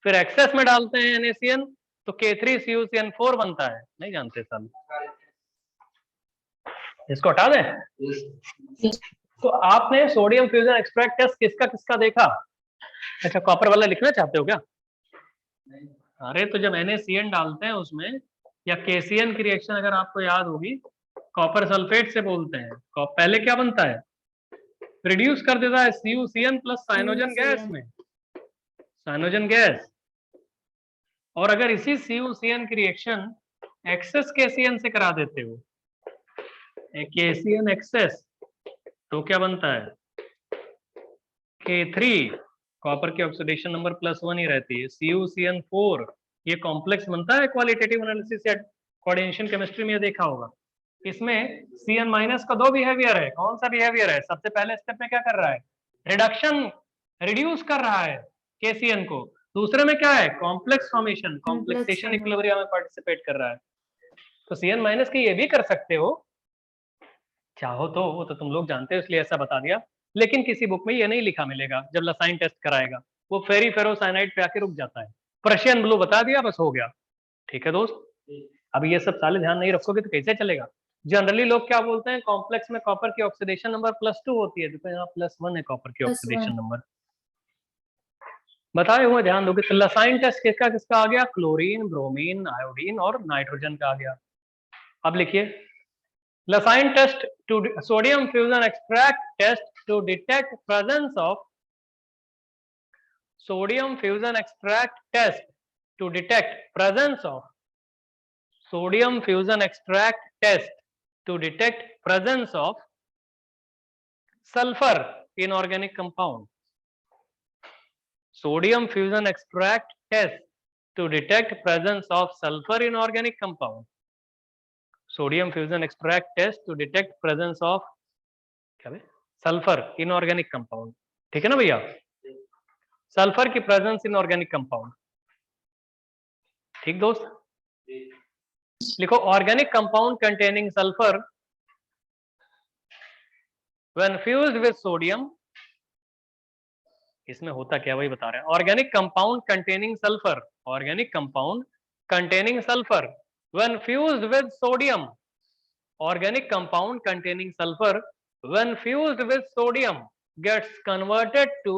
फिर एक्सेस में डालते हैं NaCN तो K3CuCN4 बनता है। नहीं जानते सब, इसको हटा दें। तो आपने सोडियम फ्यूजन एक्सट्रैक्ट टेस्ट किसका किसका देखा? अच्छा, कॉपर वाला लिखना चाहते हो क्या? अरे तो जब NaCN डालते हैं उसमें, या KCN की रिएक्शन अगर आपको याद होगी, कॉपर सल्फेट से बोलते हैं, पहले क्या बनता है, रिड्यूस कर देता है CuCN प्लस साइनोजन गैस में, साइनोजन गैस। और अगर इसी CuCN की रिएक्शन एक्सेस KCN से करा देते हो, KCN एक्सेस, तो क्या बनता है, K3, कॉपर की ऑक्सीडेशन नंबर +1 ही रहती है, CuCN4, ये कॉम्प्लेक्स बनता है। क्वालिटेटिव एनालिसिस या कोऑर्डिनेशन केमिस्ट्री में देखा होगा। इसमें CN माइनस का दो बिहेवियर है। कौन सा बिहेवियर है? सबसे पहले स्टेप में क्या कर रहा है, रिडक्शन, रिड्यूस कर रहा है KCN को। दूसरे में क्या है, कॉम्प्लेक्स फॉर्मेशन, कॉम्प्लेक्सेशन इक्विलिब्रियम में पार्टिसिपेट कर रहा है। तो CN माइनस की ये भी कर सकते हो चाहो तो, वो तो तुम लोग जानते हो इसलिए ऐसा बता दिया, लेकिन किसी बुक में ये नहीं लिखा मिलेगा। जब लसाइन टेस्ट कराएगा वो फेरी फेरोसाइनाइड पे आके रुक जाता है। पर्शियन ब्लू बता दिया, बस हो गया। ठीक है दोस्त, अब ये सब साले ध्यान नहीं रखोगे तो कैसे चलेगा। जनरली लोग क्या बोलते हैं, कॉम्प्लेक्स में कॉपर की ऑक्सीडेशन नंबर +2 होती है, देखो यहाँ +1 है कॉपर की ऑक्सीडेशन नंबर, बताए हुए ध्यान दोगे। तो लसाइन टेस्ट किसका किसका आ गया, क्लोरीन, ब्रोमीन, आयोडीन और नाइट्रोजन का आ गया। अब लिखिए, Lysine test to sodium fusion extract test to detect presence of sodium fusion extract test to detect presence of sodium fusion extract test to detect presence of sulfur in organic compound. Sodium fusion extract test to detect presence of sulfur in organic compound. Sodium fusion extract test to detect presence of क्या है, sulphur in organic compound. ठीक है ना भैया, sulphur की presence in organic compound. ठीक दोस्त, लिखो organic compound containing sulphur when fused with sodium. इसमें होता क्या वही बता रहे हैं। Organic compound containing sulphur, organic compound containing sulphur when fused with sodium, organic compound containing sulphur when fused with sodium gets converted to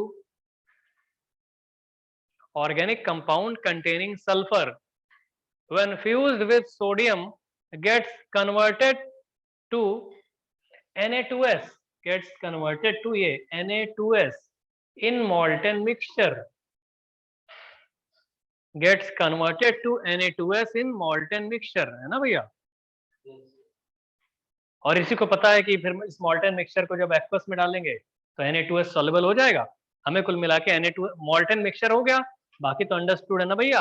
organic compound containing sulfur when fused with sodium gets converted to Na2s, gets converted to ये Na2s in molten mixture, gets converted to Na2s in molten mixture, है ना भैया। और इसी को पता है कि फिर इस मॉल्टन मिक्सचर को जब एक्वस में डालेंगे तो Na2S सॉल्युबल हो जाएगा। हमें कुल मिला के Na2 मॉल्टन मिक्सचर हो गया। बाकी तो अंडरस्टूड है ना भैया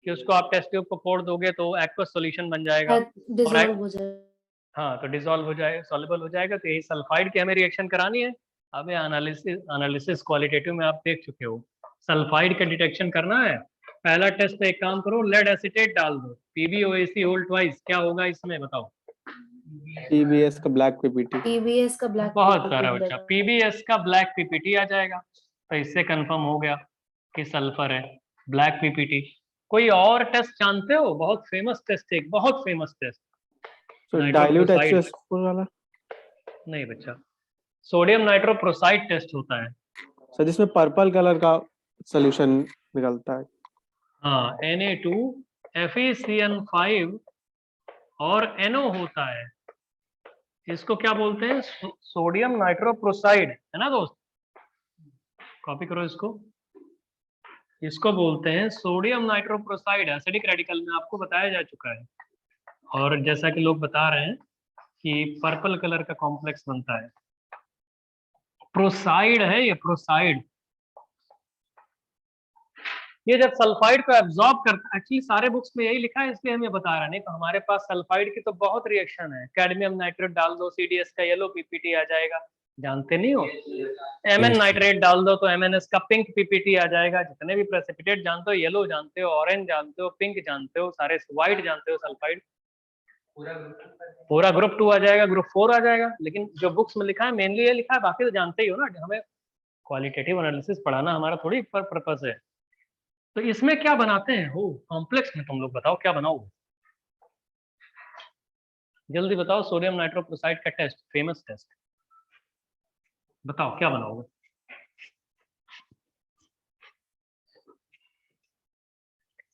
कि उसको आप टेस्ट ट्यूब को फोड़ दोगे तो एक्वस सॉल्यूशन बन जाएगा, डिसॉल्व हो जाएगा। हाँ तो डिसॉल्व हो जाएगा, सॉल्युबल हो जाएगा। तो यही सल्फाइड की हमें रिएक्शन करानी है। अब एनालिसिस क्वालिटेटिव में आप देख चुके हो, सल्फाइड का डिटेक्शन करना है। पहला टेस्ट एक काम करो, लेड एसीटेट डाल दो, PbOAc होल ट्वाइस, क्या होगा इसमें बताओ। PBS का ब्लैक PPT, PBS का ब्लैक बहुत प्यारा बच्चा, PBS का ब्लैक PPT आ जाएगा। तो इससे कंफर्म हो गया कि सल्फर है, ब्लैक PPT। कोई और टेस्ट जानते हो, बहुत फेमस टेस्ट, एक बहुत फेमस टेस्ट, डाइल्यूट H2SO4 वाला? नहीं बच्चा, सोडियम नाइट्रोप्रोसाइड टेस्ट होता है सर, जिसमें पर्पल कलर का सॉल्यूशन निकलता है। हाँ, Na2 FeCN5 और NO होता है। इसको क्या बोलते हैं, सोडियम नाइट्रोप्रोसाइड, है ना दोस्त, कॉपी करो इसको। इसको बोलते हैं सोडियम नाइट्रोप्रोसाइड। एसिडिक रेडिकल में आपको बताया जा चुका है, और जैसा कि लोग बता रहे हैं कि पर्पल कलर का कॉम्प्लेक्स बनता है, प्रोसाइड है ये, प्रोसाइड। ये जब सल्फाइड को एब्जॉर्ब करता, एक्चुअली सारे बुक्स में यही लिखा है इसलिए हम ये बता रहे हैं, तो हमारे पास सल्फाइड की तो बहुत रिएक्शन है। कैडमियम नाइट्रेट डाल दो, CDS का येलो PPT आ जाएगा, जानते नहीं हो। MN नाइट्रेट डाल दो तो MNS का पिंक PPT आ जाएगा। जितने भी प्रेसिपिटेट जानते हो, येलो जानते हो, ऑरेंज जानते हो, पिंक जानते हो, सारे व्हाइट जानते हो, सल्फाइड पूरा ग्रुप 2 आ जाएगा, ग्रुप 4 आ जाएगा। लेकिन जो बुक्स में लिखा है मेनली ये लिखा है, बाकी तो जानते ही हो ना, हमें क्वालिटेटिव एनालिसिस पढ़ाना हमारा थोड़ी पर्पस है। तो इसमें क्या बनाते हैं हो कॉम्प्लेक्स में, तुम लोग बताओ क्या बनाओगे, जल्दी बताओ। सोडियम नाइट्रोक्लोराइड का टेस्ट, फेमस टेस्ट, बताओ क्या बनाओगे।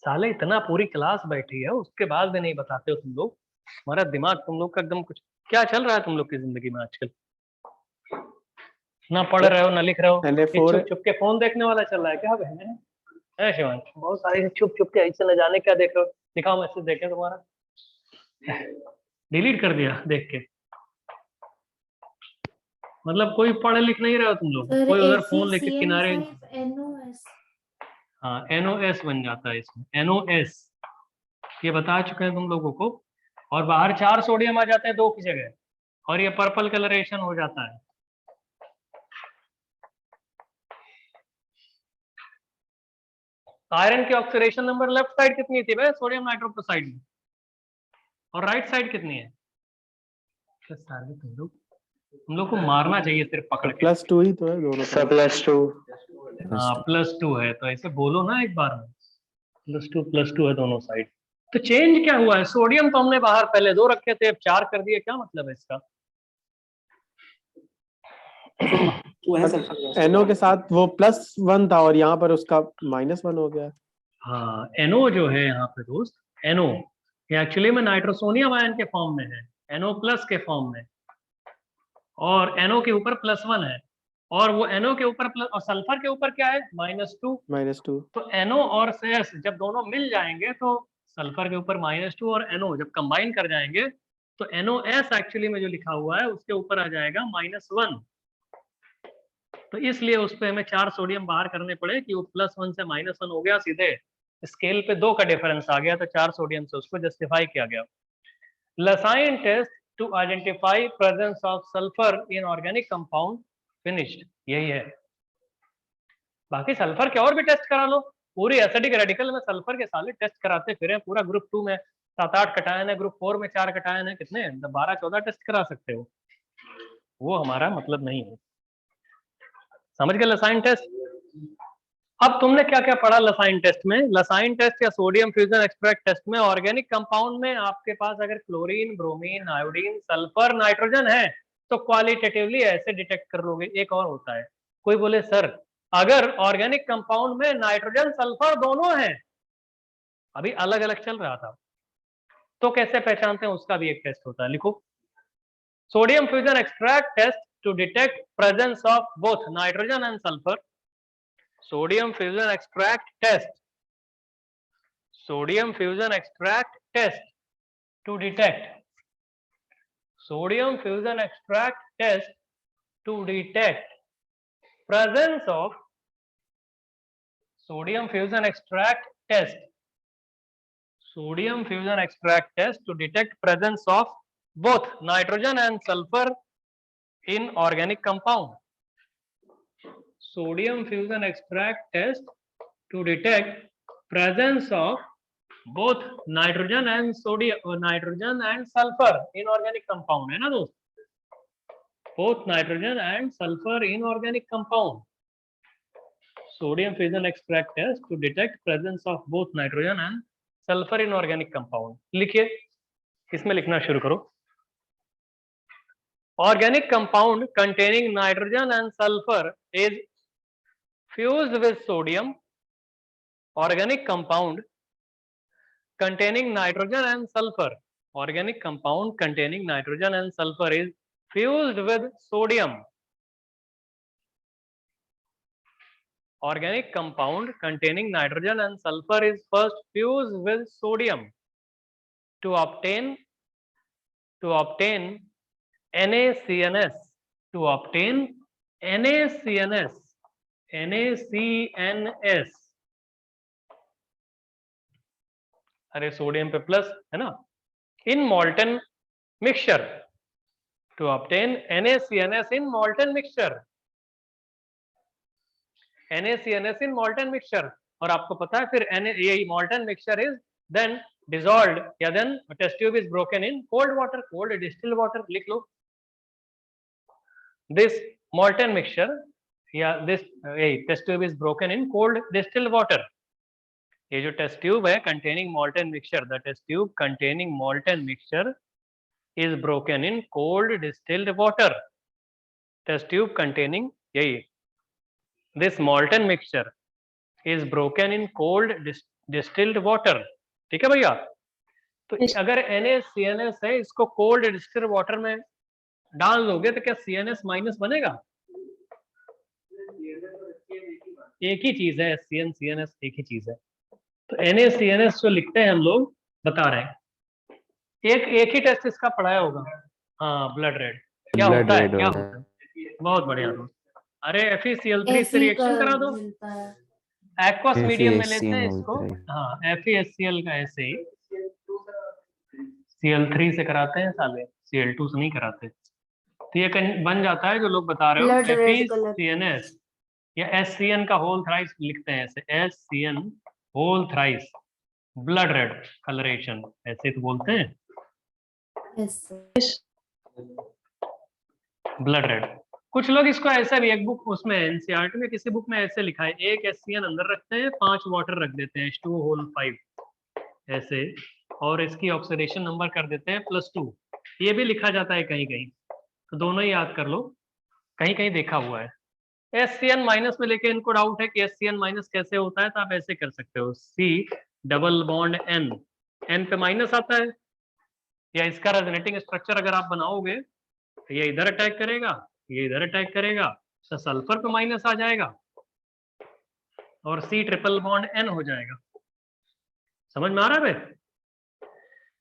साले इतना पूरी क्लास बैठी है उसके बाद भी नहीं बताते हो तुम लोग। हमारा दिमाग तुम लोग का एकदम कुछ, क्या चल रहा है तुम लोग की जिंदगी में आजकल? ना पढ़ रहे हो ना लिख रहे हो, Na4 चुप चुप के फोन देखने वाला चल रहा है क्या बहन? है शिवांश, बहुत सारे चुप चुप के ऐसे न जाने क्या देख रहे हो, दिखाओ मैसेज देखे तुम्हारा, डिलीट कर दिया देख के। मतलब कोई पढ़ लिख नहीं रहे हो तुम लोग, कोई उधर फोन लेके किनारे। हाँ NOS बन जाता है इसमें, NOS ये बता चुके हैं तुम लोगों को। और बाहर 4 सोडियम आ जाते हैं 2 की जगह, और ये पर्पल कलरेशन हो जाता है। आयरन की ऑक्सीडेशन नंबर लेफ्ट साइड कितनी थी भाई सोडियम नाइट्रोक्लोराइड में, और राइट साइड कितनी है? तुम लोग को मारना चाहिए सिर्फ पकड़ के। +2 ही तो है दोनों का। +2। हाँ +2 है, तो ऐसे बोलो ना एक बार में, +2 है दोनों साइड। तो चेंज क्या हुआ है? सोडियम तो हमने बाहर पहले 2 रखे थे, अब 4 कर दिए, क्या मतलब है इसका? NO के साथ वो +1 था और यहाँ पर उसका -1 हो गया। हाँ NO जो है यहाँ पे दोस्त, NO ये एक्चुअली में नाइट्रोसोनियम आयन के फॉर्म में है, NO+ के फॉर्म में, और NO के ऊपर +1 है, और वो NO के ऊपर प्लस, और सल्फर के ऊपर क्या है? -2। तो NO और CS जब दोनों मिल जाएंगे तो सल्फर के ऊपर -2 और NO जब कंबाइन कर जाएंगे तो NOS एक्चुअली में जो लिखा हुआ है उसके ऊपर आ जाएगा -1। तो इसलिए उस पे हमें 4 सोडियम बाहर करने पड़े कि वो +1 से -1 हो गया, सीधे स्केल पे 2 का डिफरेंस आ गया, तो 4 सोडियम से उसको जस्टिफाई किया गया। Lassaigne test to identify presence of sulphur in organic compound finished, यही है। बाकी सल्फर के और भी टेस्ट करा लो, पूरी एसिडिक रेडिकल में सल्फर के साले टेस्ट कराते फिर पूरा ग्रुप 2 में 7-8 कटायन है, ग्रुप 4 में 4 कटायन है, कितने 12-14 टेस्ट करा सकते हो, वो हमारा मतलब नहीं है। समझ गए लसाइन टेस्ट? अब तुमने क्या क्या पढ़ा लसाइन टेस्ट में? लसाइन टेस्ट या सोडियम फ्यूजन एक्सट्रैक्ट टेस्ट में ऑर्गेनिक कंपाउंड में आपके पास अगर chlorine, bromine, iodine, sulphur, nitrogen है तो क्वालिटेटिवली ऐसे डिटेक्ट कर लोगे। एक और होता है, कोई बोले सर अगर ऑर्गेनिक कंपाउंड में नाइट्रोजन सल्फर दोनों है, अभी अलग अलग चल रहा था, तो कैसे पहचानते हैं? उसका भी एक टेस्ट होता है, लिखो। Sodium fusion extract test to detect presence of both nitrogen and sulphur. Sodium fusion extract test. Sodium fusion extract test to detect. Sodium fusion extract test to detect presence of sodium fusion extract test. Sodium fusion extract test to detect presence of both nitrogen and sulfur in organic compound. Sodium fusion extract test to detect presence of both nitrogen and sodium, nitrogen and sulfur in organic compound, है ना दोस्त? Both nitrogen and sulfur in organic compound. Sodium fusion extract test to detect presence of both nitrogen and sulfur in organic compound. लिखिए, इसमें लिखना शुरू करो। Organic compound containing nitrogen and sulfur is fused with sodium. Organic compound containing nitrogen and sulfur. Organic compound containing nitrogen and sulfur is fused with sodium. Organic compound containing nitrogen and sulfur is first fused with sodium to obtain NaCNS. To obtain NaCNS. NaCNS. अरे sodium पे plus है ना, in molten mixture to obtain NaCNS in molten mixture, NaCNS in molten mixture. और आपको पता है फिर ये molten mixture is then dissolved या then test tube is broken in cold water, cold distilled water लिख लो। this molten mixture या this test tube is broken in cold distilled water। ये जो test tube है containing molten mixture, the test tube containing molten mixture is broken in cold distilled water। test tube containing यही this molten mixture is broken in cold distilled water। ठीक है भैया। तो अगर NaCNS है, इसको कोल्ड डिस्टिल्ड वाटर में डाल दोगे तो क्या CNS माइनस बनेगा? एक ही चीज है, SCN CNS एक ही चीज है। तो NaCNS जो लिखते हैं हम लोग बता रहे हैं, एक ही टेस्ट इसका पढ़ाया होगा। हाँ ब्लड रेड क्या Blood होता है, red क्या होता होता है? बहुत बढ़िया दोस्त। अरे FeCl3 से रिएक्शन करा दो, एक्वस मीडियम में लेते हैं इसको। हाँ FeHCl का ऐसे ही Cl3 से कराते हैं साले, Cl2 से नहीं कराते। तो ये बन जाता है जो लोग बता रहे हो FeCNS या SCN का होल थ्राइस लिखते हैं ऐसे, SCN whole thrice blood red colouration ऐसे तो बोलते हैं ब्लड रेड। कुछ लोग इसको ऐसा भी, एक बुक उसमें NCERT में किसी बुक में ऐसे लिखा है, एक SCN अंदर रखते हैं 5 वाटर रख देते हैं H2O होल 5 ऐसे, और इसकी ऑक्सीडेशन नंबर कर देते हैं +2। ये भी लिखा जाता है कहीं कहीं, तो दोनों ही याद कर लो, कहीं कहीं देखा हुआ है। SCN माइनस में लेके इनको डाउट है कि SCN माइनस कैसे होता है, तो आप ऐसे कर सकते हो, C डबल बॉन्ड N पे माइनस आता है, या इसका रेजोनेटिंग स्ट्रक्चर अगर आप बनाओगे तो ये इधर अटैक करेगा, ये इधर अटैक करेगा, तो सल्फर पे माइनस आ जाएगा और C ट्रिपल बॉन्ड N हो जाएगा। समझ में आ रहा है भाई?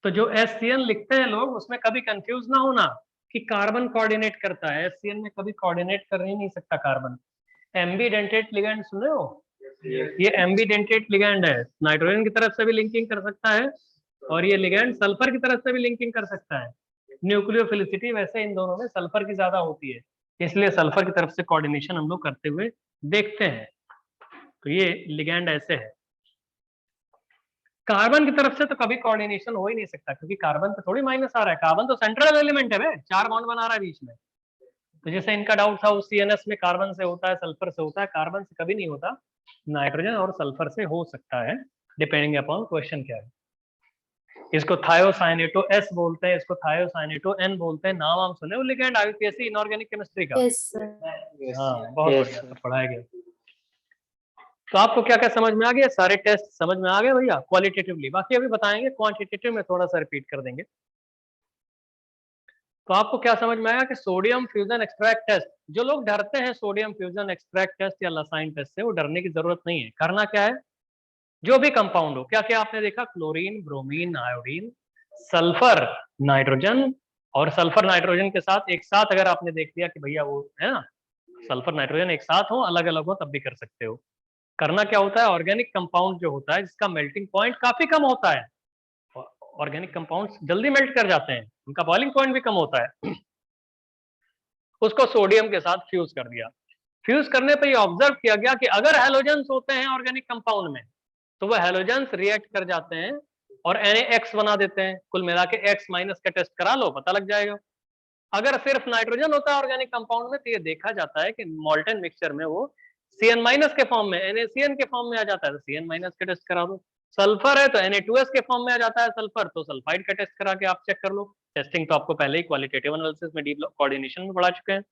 तो जो SCN लिखते हैं लोग, उसमें कभी कंफ्यूज ना होना कि कार्बन कोऑर्डिनेट करता है, SCN में कभी कोऑर्डिनेट कर ही नहीं सकता कार्बन। एम्बीडेंटेट लिगैंड सुने हो? ये एम्बीडेंटेट लिगैंड है, नाइट्रोजन की तरफ से भी लिंकिंग कर सकता है और ये लिगैंड सल्फर की तरफ से भी लिंकिंग कर सकता है। न्यूक्लियोफिलिसिटी वैसे इन दोनों में सल्फर की ज्यादा होती है, इसलिए सल्फर की तरफ से कोऑर्डिनेशन हम लोग करते हुए देखते हैं। तो ये लिगैंड ऐसे है। कार्बन की तरफ से तो कभी कोऑर्डिनेशन हो ही नहीं सकता, क्योंकि कार्बन पे थोड़ी माइनस आ रहा है, कार्बन तो सेंट्रल एलिमेंट है भाई, 4 बॉन्ड बना रहा है बीच में। तो जैसे इनका डाउट था उस CNS में कार्बन से होता है, सल्फर से होता है, कार्बन से कभी नहीं होता, नाइट्रोजन और सल्फर से हो सकता है, डिपेंडिंग अपॉन क्वेश्चन क्या है। इसको थायोसाइनेटो S बोलते हैं, इसको थायोसाइनेटो N बोलते हैं। नाम हम सुने हो लिगैंड IUPAC इनऑर्गेनिक केमिस्ट्री का? हाँ बहुत बढ़िया, तो पढ़ाया गया। तो आपको क्या क्या समझ में आ गया? सारे टेस्ट समझ में आ गए भैया क्वालिटेटिवली, बाकी अभी बताएंगे क्वांटिटेटिव में थोड़ा सा रिपीट कर देंगे। तो आपको क्या समझ में आया कि सोडियम फ्यूजन एक्सट्रैक्ट टेस्ट, जो लोग डरते हैं सोडियम फ्यूजन एक्सट्रैक्ट टेस्ट या लसाइन टेस्ट से, वो डरने की जरूरत नहीं है। करना क्या है, जो भी कंपाउंड हो, क्या क्या आपने देखा, chlorine, bromine, iodine, sulphur, nitrogen, और सल्फर नाइट्रोजन के साथ एक साथ अगर आपने देख लिया कि भैया वो है ना सल्फर नाइट्रोजन एक साथ हो, अलग अलग हो, तब भी कर सकते हो। करना क्या होता है, ऑर्गेनिक कंपाउंड जो होता है जिसका मेल्टिंग पॉइंट काफी कम होता है, ऑर्गेनिक कंपाउंड्स जल्दी मेल्ट कर जाते हैं, उनका बॉइलिंग पॉइंट भी कम होता है, उसको सोडियम के साथ फ्यूज कर दिया। फ्यूज करने पर ये ऑब्जर्व किया गया कि अगर हैलोजेंस होते हैं ऑर्गेनिक कंपाउंड में, तो वह हैलोजेंस रिएक्ट कर जाते हैं और NaX बना देते हैं। कुल मिला के X माइनस का टेस्ट करा लो, पता लग जाएगा। अगर सिर्फ नाइट्रोजन होता है ऑर्गेनिक कंपाउंड में, तो ये देखा जाता है कि मॉल्टन मिक्सचर में वो Cn माइनस के फॉर्म में, NaCN के फॉर्म में आ जाता है, तो Cn माइनस का टेस्ट करा दो। सल्फर है तो Na2S के फॉर्म में आ जाता है सल्फर, तो सल्फाइड का टेस्ट करा के आप चेक कर लो। टेस्टिंग तो आपको पहले ही क्वालिटेटिव एनालिसिस में, डीप कोऑर्डिनेशन में पढ़ा चुके हैं।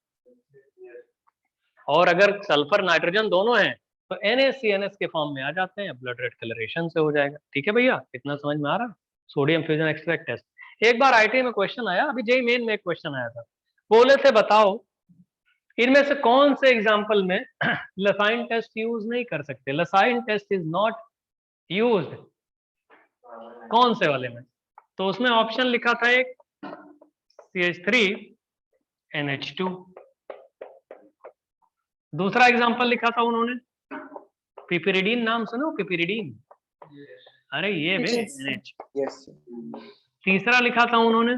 और अगर सल्फर नाइट्रोजन दोनों हैं तो NaCNS के फॉर्म में आ जाते हैं, ब्लड रेड कलरेशन से हो जाएगा। ठीक है भैया, इतना समझ में आ रहा? Sodium fusion extract test. एक बार IIT में क्वेश्चन आया, अभी JEE मेन में एक क्वेश्चन आया था, बोले थे बताओ इनमें से कौन से एग्जाम्पल में लसाइन टेस्ट यूज नहीं कर सकते, Lassaigne test is not used, कौन से वाले में? तो उसमें ऑप्शन लिखा था एक CH3NH2, दूसरा एग्जाम्पल लिखा था उन्होंने पिपिरिडीन, नाम सुनो पिपिरिडीन, अरे ये बे Yes, sir. NH। यस तीसरा लिखा था उन्होंने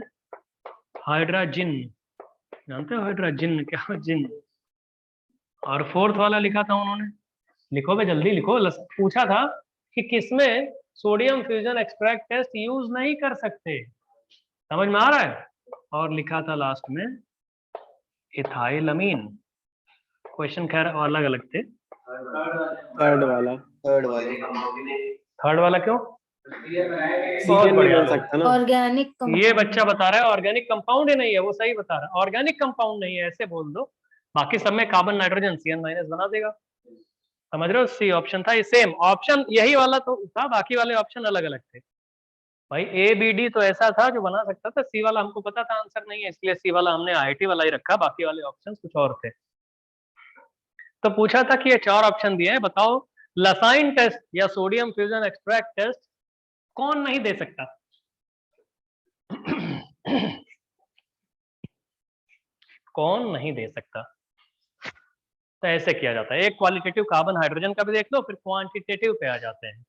हाइड्रोजन, जानते हो हाइड्रोजन क्या, जिन। और फोर्थ वाला लिखा था उन्होंने, लिखो बे जल्दी लिखो, पूछा था कि किसमें sodium fusion extract test use नहीं कर सकते, समझ में आ रहा है। और लिखा था लास्ट में इथाइलमीन। क्वेश्चन खैर अलग अलग थे। थर्ड वाला थर्ड वाला क्यों? बहुत सीएन नहीं बढ़िया बन लोग। सकता ना। ऑर्गेनिक ये बच्चा बता रहा है ऑर्गेनिक कंपाउंड ही नहीं है, वो सही बता रहा है, ऑर्गेनिक कंपाउंड नहीं है ऐसे बोल दो, बाकी सब में कार्बन नाइट्रोजन CN- बना देगा। समझ रहे हो, सी ऑप्शन था ये, सेम ऑप्शन यही वाला तो था, बाकी वाले ऑप्शन अलग अलग थे भाई। ABD तो ऐसा था जो बना सकता था, सी वाला हमको पता था आंसर नहीं है, इसलिए सी वाला हमने IIT वाला ही रखा, बाकी वाले ऑप्शन कुछ और थे। तो पूछा था कि ये 4 ऑप्शन दिए हैं, बताओ लसाइन टेस्ट या सोडियम फ्यूजन एक्सट्रैक्ट टेस्ट कौन नहीं दे सकता? कौन नहीं दे सकता? तो ऐसे किया जाता है, एक क्वालिटेटिव कार्बन हाइड्रोजन का भी देख लो, फिर क्वांटिटेटिव पे आ जाते हैं।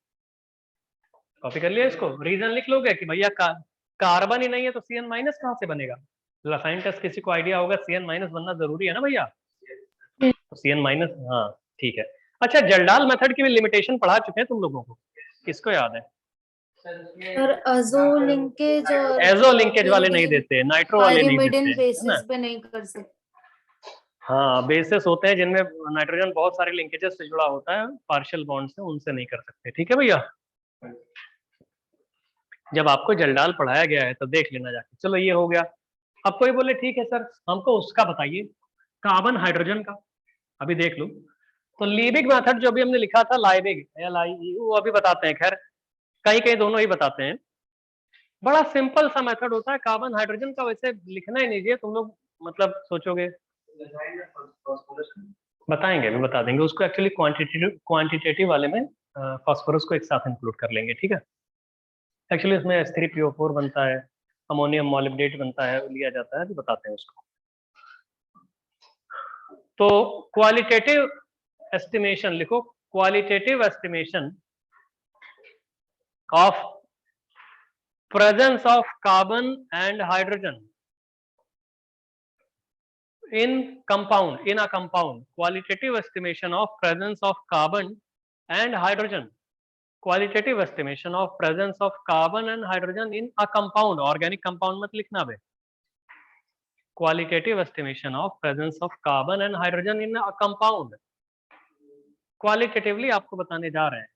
कॉपी कर लिया इसको, रीजन लिख लोगे कि भैया कार्बन ही नहीं है तो CN- कहां से बनेगा। लसाइन टेस्ट किसी को आइडिया होगा, CN- बनना जरूरी है ना भैया, तो CN-, हाँ ठीक है। अच्छा, जल्डाल मेथड की भी लिमिटेशन पढ़ा चुके हैं तुम लोगों को, किसको याद है? सर अजो लिंकेज और एजो लिंकेज वाले नहीं देते, नाइट्रो वाले नहीं देते, पायरिमिडिन है ना। बेसिस पे नहीं कर सकते। हाँ, बेसिस होते हैं जिनमें नाइट्रोजन बहुत सारे लिंकेजेस से जुड़ा होता है, पार्शियल बॉन्ड से, उनसे नहीं कर सकते, ठीक है भैया। जब आपको जल्डाल पढ़ाया गया है तो देख लेना जाके। चलो ये हो गया। अब कोई बोले ठीक है सर हमको उसका बताइए, कार्बन हाइड्रोजन का, अभी देख लो। तो लीबिग मेथड जो भी हमने लिखा था, लाइबिग LIE, वो अभी बताते हैं, खैर कहीं कहीं दोनों ही बताते हैं। बड़ा सिंपल सा मेथड होता है कार्बन हाइड्रोजन का, वैसे लिखना ही नहीं चाहिए, तुम लोग मतलब सोचोगे बताएंगे, अभी बता देंगे उसको। एक्चुअली क्वांटिटेटिव वाले में फास्फोरस को एक साथ इंक्लूड कर लेंगे, ठीक है। एक्चुअली इसमें H3PO4 बनता है, अमोनियम मॉलिब्डेट बनता है, लिया जाता है, अभी बताते हैं उसको। तो क्वालिटेटिव एस्टिमेशन लिखो, qualitative estimation of presence of carbon and hydrogen in a compound, qualitative estimation of presence of carbon and hydrogen, qualitative estimation of presence of carbon and hydrogen in a compound, organic compound मत लिखना बे, qualitative estimation of presence of carbon and hydrogen in a compound, qualitatively आपको बताने जा रहे हैं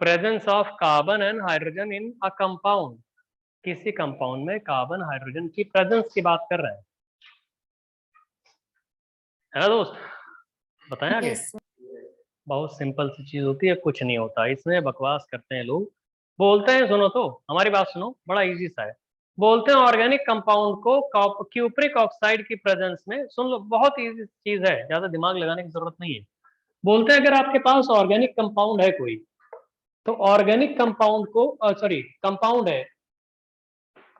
presence of carbon and hydrogen in a compound, किसी compound में carbon hydrogen की प्रेजेंस की बात कर रहे हैं, है ना दोस्त। बताया आगे। Yes, sir. बहुत सिंपल सी चीज होती है, कुछ नहीं होता इसमें, बकवास करते हैं लोग। बोलते हैं, सुनो तो हमारी बात सुनो, बड़ा इजी सा है। बोलते हैं ऑर्गेनिक कंपाउंड को क्यूप्रिक ऑक्साइड की प्रेजेंस में, सुन लो बहुत इजी चीज है, ज्यादा दिमाग लगाने की जरूरत नहीं है। बोलते हैं अगर आपके पास ऑर्गेनिक कंपाउंड है कोई, तो ऑर्गेनिक कंपाउंड को सॉरी कंपाउंड है,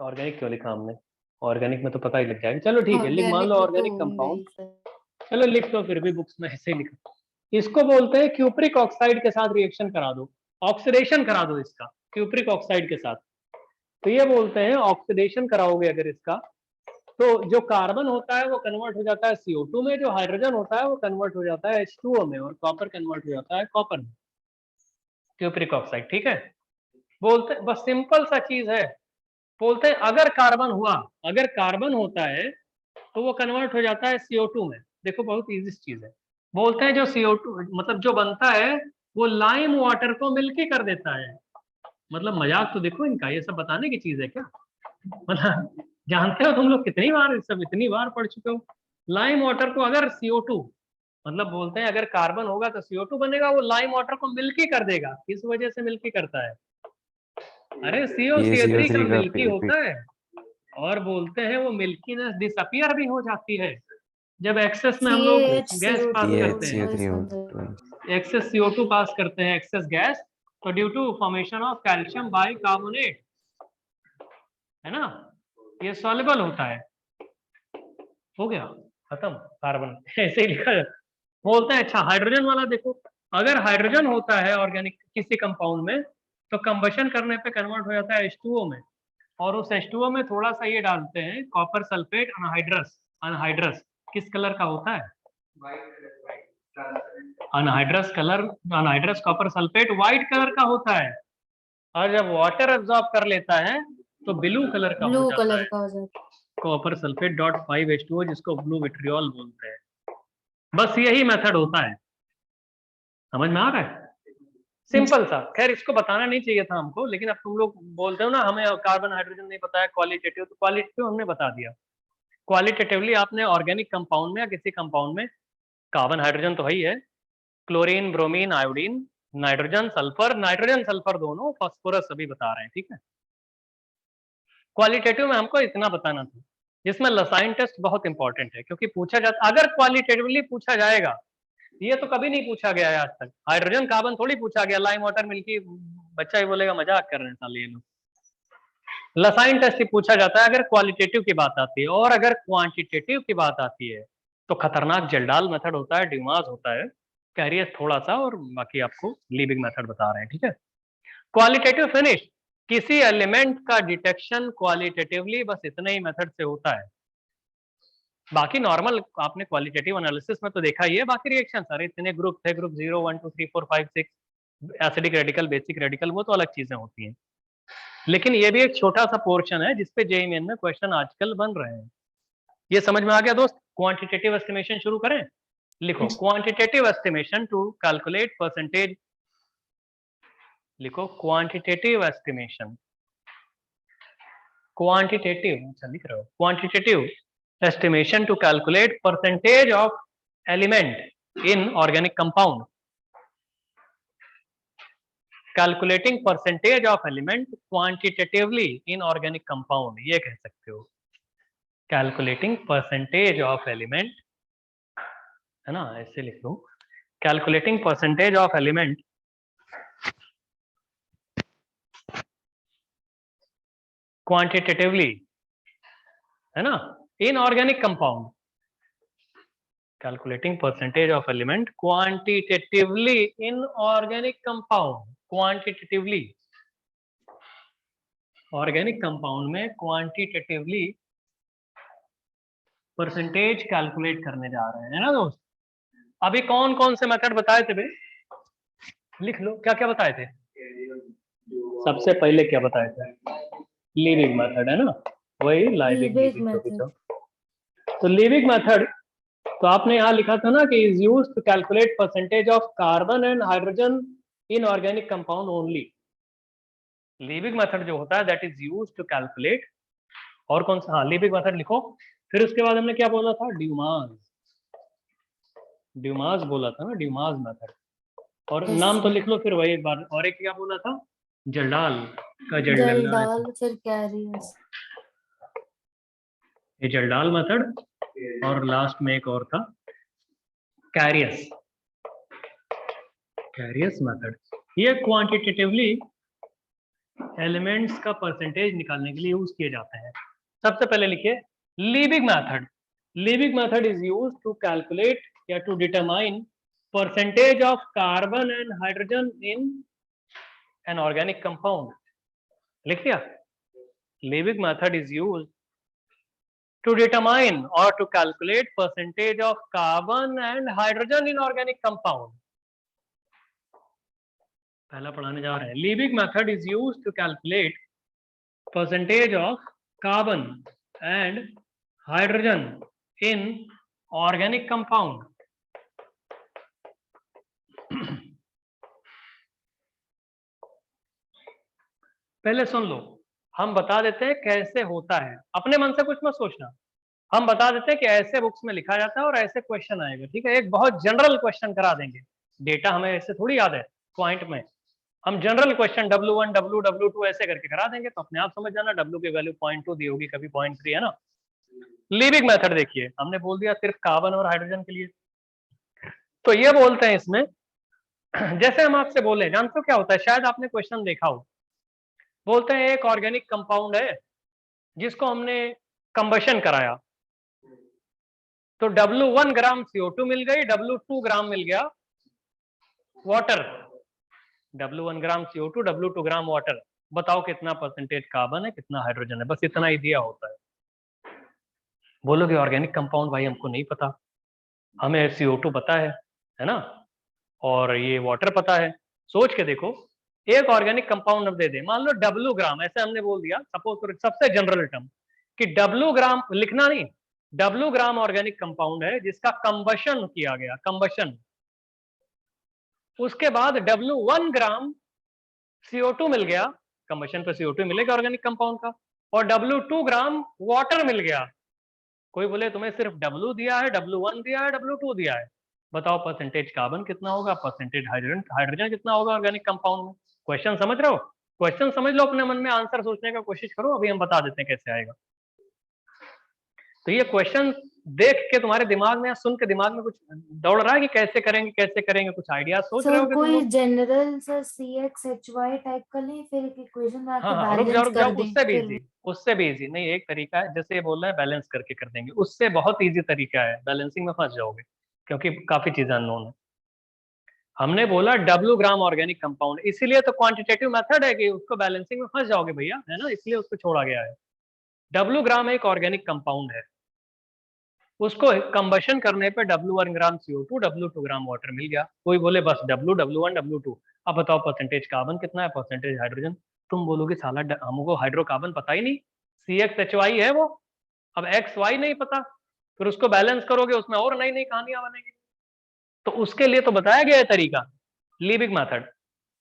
ऑर्गेनिक क्यों लिखा हमने, ऑर्गेनिक में तो पता ही लग जाएगा, चलो ठीक है, लिख मान लो Organic में तो ऑर्गेनिक होंगे कंपाउंड, ही, sir. चलो लिख दो, फिर भी बुक्स में ऐसे ही लिखो। इसको बोलते हैं क्यूप्रिक ऑक्साइड के साथ रिएक्शन करा दो, ऑक्सीडेशन करा दो इसका क्यूप्रिक ऑक्साइड के साथ। तो ये बोलते हैं ऑक्सीडेशन कराओगे अगर इसका, तो जो कार्बन होता है वो कन्वर्ट हो जाता है CO2 में, जो हाइड्रोजन होता है वो कन्वर्ट हो जाता है H2O में, और कॉपर कन्वर्ट हो जाता है कॉपर में, क्यूप्रिक ऑक्साइड, ठीक है। बोलते हैं बस सिंपल सा चीज है, बोलते हैं अगर कार्बन हुआ, अगर कार्बन होता है तो वो कन्वर्ट हो जाता है CO2 में। देखो बहुत इजी चीज है। बोलते हैं जो CO2 मतलब जो बनता है वो लाइम वाटर को मिल्की कर देता है। मतलब मजाक तो देखो इनका, ये सब बताने की चीज है क्या, मतलब जानते हो तुम लोग कितनी बार सब इतनी बार पढ़ चुके हो। लाइम वाटर को अगर CO2 मतलब बोलते हैं अगर कार्बन होगा तो CO2 बनेगा, वो लाइम वाटर को मिल्की कर देगा। किस वजह से मिल्की करता है? अरे COCH3 का CO3 का मिल्की होता है, और बोलते हैं वो मिल्कीनेस डिसअपियर भी हो जाती है जब एक्सेस में हम लोग गैस पास करते हैं, CH3O2 एक्सेस CO2 पास करते हैं, एक्सेस गैस, तो due to formation of calcium bicarbonate, है ना, ये सॉल्युबल होता है। हो गया खत्म कार्बन ऐसे ही लिखा जाता। बोलते हैं अच्छा हाइड्रोजन वाला देखो, अगर हाइड्रोजन होता है ऑर्गेनिक किसी कंपाउंड में तो कंबशन करने पे कन्वर्ट हो जाता है H2O में, और उस H2O में थोड़ा सा ये डालते हैं कॉपर सल्फेट अनहाइड्रस। अनहाइड्रस किस कलर का होता है? Anhydrous colour, anhydrous copper sulphate white colour का होता है, और जब वाटर एब्जॉर्ब कर लेता है तो ब्लू कलर का हो ब्लू जाता कलर है, का हो जाता है। कॉपर सल्फेट डॉट 5H2O, जिसको ब्लू विट्रियोल बोलते हैं। बस यही मेथड होता है, समझ में आ रहा है? सिंपल सा। खैर इसको बताना नहीं चाहिए था हमको, लेकिन अब तुम लोग बोलते हो ना हमें कार्बन हाइड्रोजन नहीं पता है क्वालिटेटिव, तो क्वालिटेटिव हमने बता दिया। क्वालिटेटिवली आपने ऑर्गेनिक कंपाउंड में या किसी कंपाउंड में कार्बन हाइड्रोजन तो ही है, chlorine, bromine, iodine, nitrogen sulphur दोनों, फास्फोरस सभी बता रहे हैं, ठीक है। क्वालिटेटिव में हमको इतना बताना था, जिसमें लसाइन टेस्ट बहुत इंपॉर्टेंट है, क्योंकि पूछा जाता, अगर क्वालिटेटिवली पूछा जाएगा, ये तो कभी नहीं पूछा गया है आज तक। हाइड्रोजन कार्बन थोड़ी पूछा गया, लाइम वाटर मिल्की, बच्चा ही बोलेगा मजाक कर रहे हैं साले ये लोग। लसाइन टेस्ट ही पूछा जाता है अगर क्वालिटेटिव की बात आती है, और अगर क्वांटिटेटिव की बात आती है तो खतरनाक जल्डाल मेथड होता है, ड्यूमास होता है, कैरियस थोड़ा सा, और बाकी आपको लीबिग मेथड बता रहे हैं, ठीक है। क्वालिटेटिव फिनिश, किसी एलिमेंट का डिटेक्शन क्वालिटेटिवली बस इतने ही मेथड से होता है। बाकी नॉर्मल आपने क्वालिटेटिव एनालिसिस में तो देखा ही है, बाकी रिएक्शन सारे इतने ग्रुप थे, group 0 1 2 3 4 5 6, acidic radical, basic radical, वो तो अलग चीजें होती हैं, लेकिन ये भी एक छोटा सा पोर्शन है जिसपे जेईई मेन में क्वेश्चन आजकल बन रहे हैं। ये समझ में आ गया दोस्त? क्वांटिटेटिव एस्टिमेशन शुरू करें। लिखो quantitative estimation to calculate percentage, लिखो क्वांटिटेटिव एस्टिमेशन, क्वांटिटेटिव, अच्छा लिख रहे हो, quantitative estimation to calculate percentage of element in organic compound, calculating percentage of element quantitatively in organic compound, ये कह सकते हो, calculating percentage of element, है ना, ऐसे लिख लो, calculating percentage of element quantitatively, है ना, in organic compound, calculating percentage of element quantitatively in organic compound, quantitatively organic compound में quantitatively परसेंटेज कैलकुलेट करने जा रहे हैं ना दोस्त। अभी कौन कौन से मेथड बताए थे बे, लिख लो, क्या क्या बताए थे? सबसे पहले क्या बताए थे? लीबिग मेथड, है ना, वही लाइबिग मेथड। तो लीबिग मेथड, तो आपने यहाँ लिखा था ना कि is used to calculate percentage of carbon and hydrogen in organic compound only. Liebig method जो होता है that is used to calculate, और कौन सा, हाँ लीबिग मेथड लिखो। फिर उसके बाद हमने क्या बोला था? ड्यूमास, ड्यूमास बोला था ना, ड्यूमास मेथड, और नाम तो लिख लो फिर वही एक बार। और एक क्या बोला था? जल्डाल का, जल्डाल, फिर कैरियस, ये जल्डाल मेथड, और लास्ट में एक और था कैरियस, कैरियस मेथड। ये क्वांटिटेटिवली एलिमेंट्स का परसेंटेज निकालने के लिए यूज किए जाते हैं। सबसे पहले लिखिए Liebig method. Liebig method is used to calculate या to determine percentage of carbon and hydrogen in an organic compound. लिख दिया? Liebig method is used to determine or to calculate percentage of carbon and hydrogen in organic compound. पहला पढ़ाने जा रहे हैं। Liebig method is used to calculate percentage of carbon and hydrogen in organic compound. पहले सुन लो, हम बता देते हैं कैसे होता है, अपने मन से कुछ मत सोचना, हम बता देते हैं कि ऐसे बुक्स में लिखा जाता है और ऐसे क्वेश्चन आएगा, ठीक है। एक बहुत जनरल क्वेश्चन करा देंगे, डेटा हमें ऐसे थोड़ी याद है पॉइंट में, हम general question W1 W W2 ऐसे करके करा देंगे, तो अपने आप समझ जाना W की वैल्यू 0.2 दी होगी, कभी 0.3, है ना। लीबिग मेथड देखिए, हमने बोल दिया सिर्फ कार्बन और हाइड्रोजन के लिए, तो ये बोलते हैं इसमें, जैसे हम आपसे बोले, जानते हो क्या होता है, शायद आपने क्वेश्चन देखा हो, बोलते हैं एक ऑर्गेनिक कंपाउंड है जिसको हमने कंबशन कराया, तो W1 ग्राम CO2 मिल गई, W2 ग्राम मिल गया वाटर, W1 ग्राम CO2, W2 ग्राम वाटर, बताओ कितना परसेंटेज कार्बन है, कितना हाइड्रोजन है, बस इतना ही दिया होता है। बोलोगे ऑर्गेनिक कंपाउंड भाई हमको नहीं पता, हमें CO2 पता है ना, और ये वाटर पता है। सोच के देखो, एक ऑर्गेनिक कंपाउंड हम दे दे, मान लो W ग्राम, ऐसे हमने बोल दिया सपोज, सबसे जनरल टर्म कि W ग्राम, लिखना नहीं, W ग्राम ऑर्गेनिक कंपाउंड है जिसका कंबशन किया गया, कंबशन, उसके बाद W1 ग्राम CO2 मिल गया, कंबशन पे CO2 मिलेगा ऑर्गेनिक कंपाउंड का, और W2 ग्राम वाटर मिल गया। कोई बोले तुम्हें सिर्फ W दिया है, W1 दिया है, W2 दिया है, बताओ परसेंटेज कार्बन कितना होगा, परसेंटेज हाइड्रोजन, हाइड्रोजन कितना होगा ऑर्गेनिक कंपाउंड में। क्वेश्चन समझ रहे हो, क्वेश्चन समझ लो, अपने मन में आंसर सोचने का कोशिश करो, अभी हम बता देते हैं कैसे आएगा। तो ये क्वेश्चन देख के तुम्हारे दिमाग में या सुन के दिमाग में कुछ दौड़ रहा है कि कैसे करेंगे कैसे करेंगे, कुछ आइडिया सोच रहे हो सर कोई जनरल सर CXHY टाइप का लें, फिर एक इक्वेशन बना के हाँ, रुक बैलेंस जाओ, कर दें, उससे भी फिर इजी, उससे भी इजी नहीं, एक तरीका है, जैसे ये बोल रहा है बैलेंस करके कर देंगे, उससे बहुत इजी तरीका है, बैलेंसिंग में फंस जाओगे क्योंकि काफी चीजें अननोन है। हमने बोला W ग्राम ऑर्गेनिक कंपाउंड, इसीलिए तो क्वांटिटेटिव मेथड है कि उसको बैलेंसिंग में फंस जाओगे भैया, है ना, इसलिए उसको छोड़ा गया है। W ग्राम एक ऑर्गेनिक कंपाउंड है, उसको कंबशन करने पे W1 ग्राम CO2, W2 ग्राम वाटर मिल गया। कोई बोले बस W1 W2, अब बताओ परसेंटेज कार्बन कितना है, परसेंटेज हाइड्रोजन, तुम बोलोगे साला हमको हाइड्रोकार्बन पता ही नहीं, CXHY है वो, अब XY नहीं पता, फिर उसको बैलेंस करोगे उसमें और नई नई कहानियां बनेगी। तो उसके लिए तो बताया गया है तरीका, लीबिग मेथड,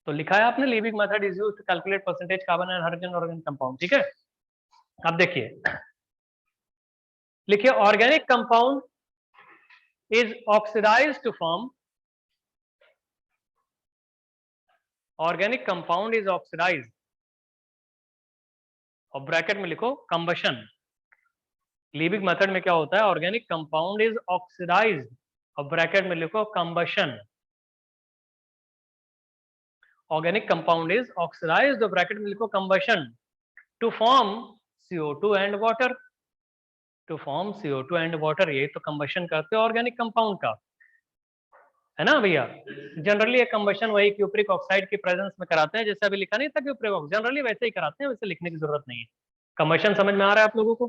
तो लिखा है आपने, Liebig method is used to calculate percentage carbon and hydrogen organic compound, ठीक है। अब देखिए, लिखिए organic compound is oxidized to form, organic compound is oxidized, और ब्रैकेट में लिखो कंबशन। लीबिग मेथड में क्या होता है, ऑर्गेनिक कंपाउंड इज ऑक्सीडाइज्ड, और ब्रैकेट में लिखो combustion. Organic compound is oxidized, और ब्रैकेट में लिखो combustion, to form CO2 and water, to form CO2 and water, ये तो कंबशन करते हो ऑर्गेनिक कंपाउंड का, है ना भैया। जनरली एक कंबशन वही क्यूप्रिक ऑक्साइड की प्रेजेंस में कराते हैं, जैसे अभी लिखा नहीं था क्यूप्रिक ऑक्साइड, जनरली वैसे ही कराते हैं, वैसे लिखने की जरूरत नहीं है। कंबशन समझ में आ रहा है आप लोगों को।